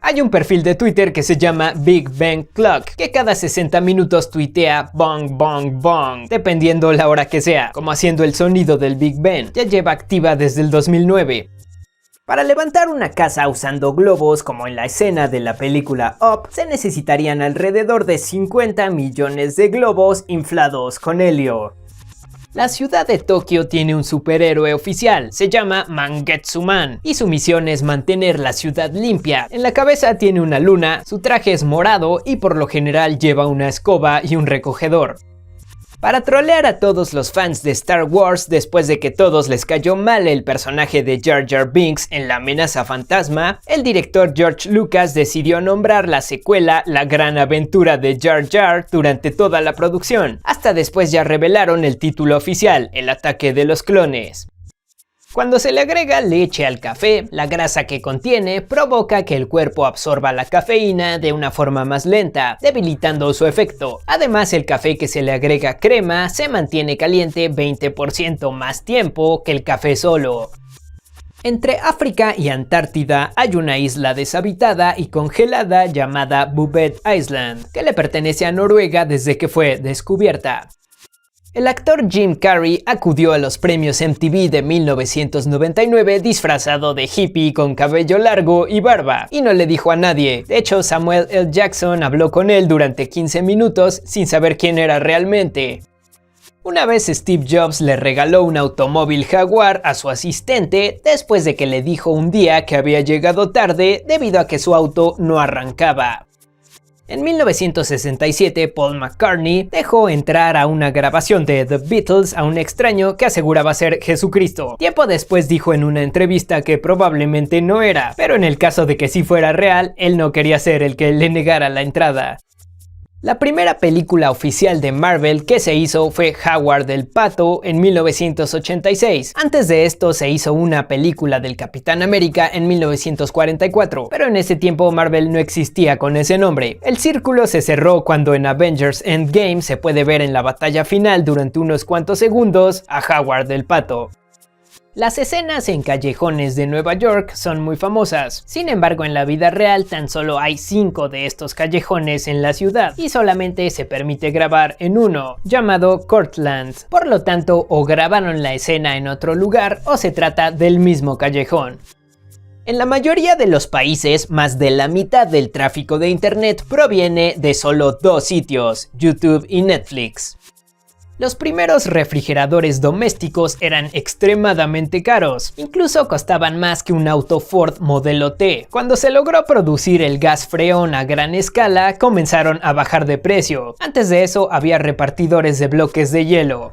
Hay un perfil de Twitter que se llama Big Bang Clock, que cada 60 minutos tuitea bong bong bong, dependiendo la hora que sea, como haciendo el sonido del Big Bang. Ya lleva activa desde el 2009. Para levantar una casa usando globos como en la escena de la película Up, se necesitarían alrededor de 50 millones de globos inflados con helio. La ciudad de Tokio tiene un superhéroe oficial, se llama Mangetsuman, y su misión es mantener la ciudad limpia. En la cabeza tiene una luna, su traje es morado y por lo general lleva una escoba y un recogedor. Para trolear a todos los fans de Star Wars después de que todos les cayó mal el personaje de Jar Jar Binks en La amenaza fantasma, el director George Lucas decidió nombrar la secuela La gran aventura de Jar Jar durante toda la producción. Hasta después ya revelaron el título oficial, El ataque de los clones. Cuando se le agrega leche al café, la grasa que contiene provoca que el cuerpo absorba la cafeína de una forma más lenta, debilitando su efecto. Además, el café que se le agrega crema se mantiene caliente 20% más tiempo que el café solo. Entre África y Antártida hay una isla deshabitada y congelada llamada Bouvet Island, que le pertenece a Noruega desde que fue descubierta. El actor Jim Carrey acudió a los premios MTV de 1999 disfrazado de hippie con cabello largo y barba, y no le dijo a nadie. De hecho, Samuel L. Jackson habló con él durante 15 minutos sin saber quién era realmente. Una vez Steve Jobs le regaló un automóvil Jaguar a su asistente después de que le dijo un día que había llegado tarde debido a que su auto no arrancaba. En 1967, Paul McCartney dejó entrar a una grabación de The Beatles a un extraño que aseguraba ser Jesucristo. Tiempo después dijo en una entrevista que probablemente no era, pero en el caso de que sí fuera real, él no quería ser el que le negara la entrada. La primera película oficial de Marvel que se hizo fue Howard el Pato en 1986. Antes de esto se hizo una película del Capitán América en 1944, pero en ese tiempo Marvel no existía con ese nombre. El círculo se cerró cuando en Avengers Endgame se puede ver en la batalla final durante unos cuantos segundos a Howard el Pato. Las escenas en callejones de Nueva York son muy famosas. Sin embargo, en la vida real tan solo hay 5 de estos callejones en la ciudad y solamente se permite grabar en uno, llamado Cortlandt. Por lo tanto, o grabaron la escena en otro lugar o se trata del mismo callejón. En la mayoría de los países, más de la mitad del tráfico de internet proviene de solo 2 sitios, YouTube y Netflix. Los primeros refrigeradores domésticos eran extremadamente caros, incluso costaban más que un auto Ford modelo T. Cuando se logró producir el gas freón a gran escala, comenzaron a bajar de precio. Antes de eso había repartidores de bloques de hielo.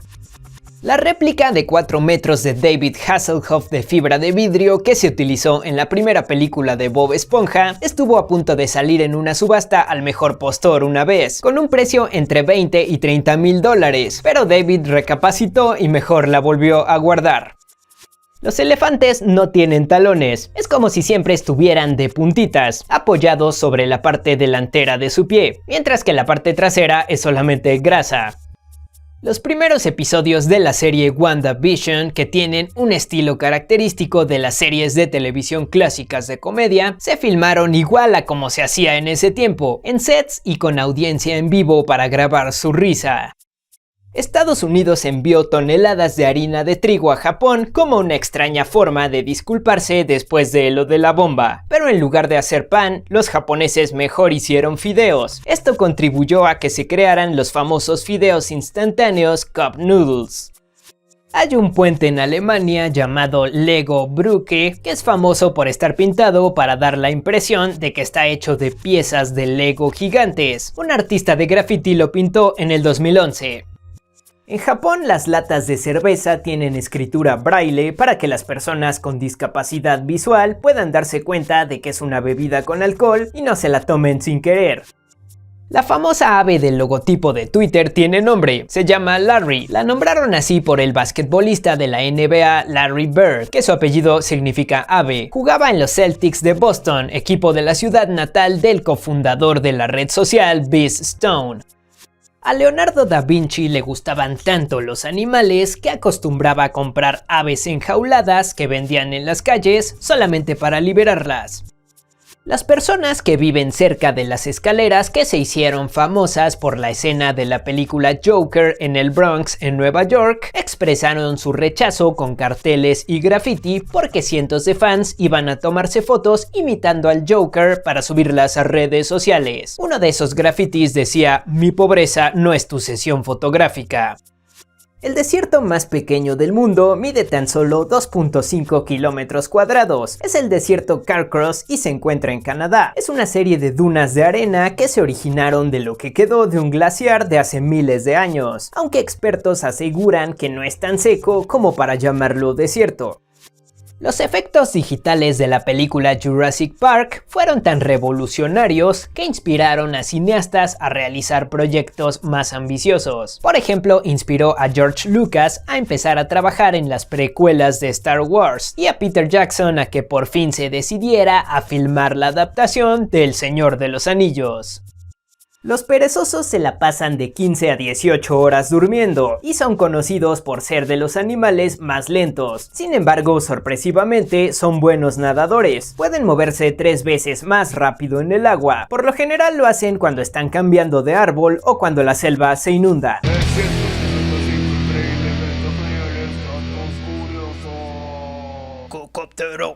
La réplica de 4 metros de David Hasselhoff de fibra de vidrio que se utilizó en la primera película de Bob Esponja estuvo a punto de salir en una subasta al mejor postor una vez, con un precio entre 20 y 30 mil dólares, pero David recapacitó y mejor la volvió a guardar. Los elefantes no tienen talones, es como si siempre estuvieran de puntitas, apoyados sobre la parte delantera de su pie, mientras que la parte trasera es solamente grasa. Los primeros episodios de la serie WandaVision, que tienen un estilo característico de las series de televisión clásicas de comedia, se filmaron igual a como se hacía en ese tiempo, en sets y con audiencia en vivo para grabar su risa. Estados Unidos envió toneladas de harina de trigo a Japón como una extraña forma de disculparse después de lo de la bomba, pero en lugar de hacer pan, los japoneses mejor hicieron fideos. Esto contribuyó a que se crearan los famosos fideos instantáneos Cup Noodles. Hay un puente en Alemania llamado Lego Brücke que es famoso por estar pintado para dar la impresión de que está hecho de piezas de Lego gigantes. Un artista de graffiti lo pintó en el 2011. En Japón, las latas de cerveza tienen escritura braille para que las personas con discapacidad visual puedan darse cuenta de que es una bebida con alcohol y no se la tomen sin querer. La famosa ave del logotipo de Twitter tiene nombre, se llama Larry. La nombraron así por el basquetbolista de la NBA Larry Bird, que su apellido significa ave. Jugaba en los Celtics de Boston, equipo de la ciudad natal del cofundador de la red social Biz Stone. A Leonardo da Vinci le gustaban tanto los animales que acostumbraba a comprar aves enjauladas que vendían en las calles solamente para liberarlas. Las personas que viven cerca de las escaleras que se hicieron famosas por la escena de la película Joker en el Bronx, en Nueva York, expresaron su rechazo con carteles y graffiti porque cientos de fans iban a tomarse fotos imitando al Joker para subirlas a redes sociales. Uno de esos grafitis decía: "Mi pobreza no es tu sesión fotográfica". El desierto más pequeño del mundo mide tan solo 2.5 kilómetros cuadrados. Es el desierto Carcross y se encuentra en Canadá. Es una serie de dunas de arena que se originaron de lo que quedó de un glaciar de hace miles de años, aunque expertos aseguran que no es tan seco como para llamarlo desierto. Los efectos digitales de la película Jurassic Park fueron tan revolucionarios que inspiraron a cineastas a realizar proyectos más ambiciosos. Por ejemplo, inspiró a George Lucas a empezar a trabajar en las precuelas de Star Wars y a Peter Jackson a que por fin se decidiera a filmar la adaptación de El Señor de los Anillos. Los perezosos se la pasan de 15 a 18 horas durmiendo y son conocidos por ser de los animales más lentos. Sin embargo, sorpresivamente, son buenos nadadores. Pueden moverse 3 veces más rápido en el agua. Por lo general lo hacen cuando están cambiando de árbol o cuando la selva se inunda. Cocóptero.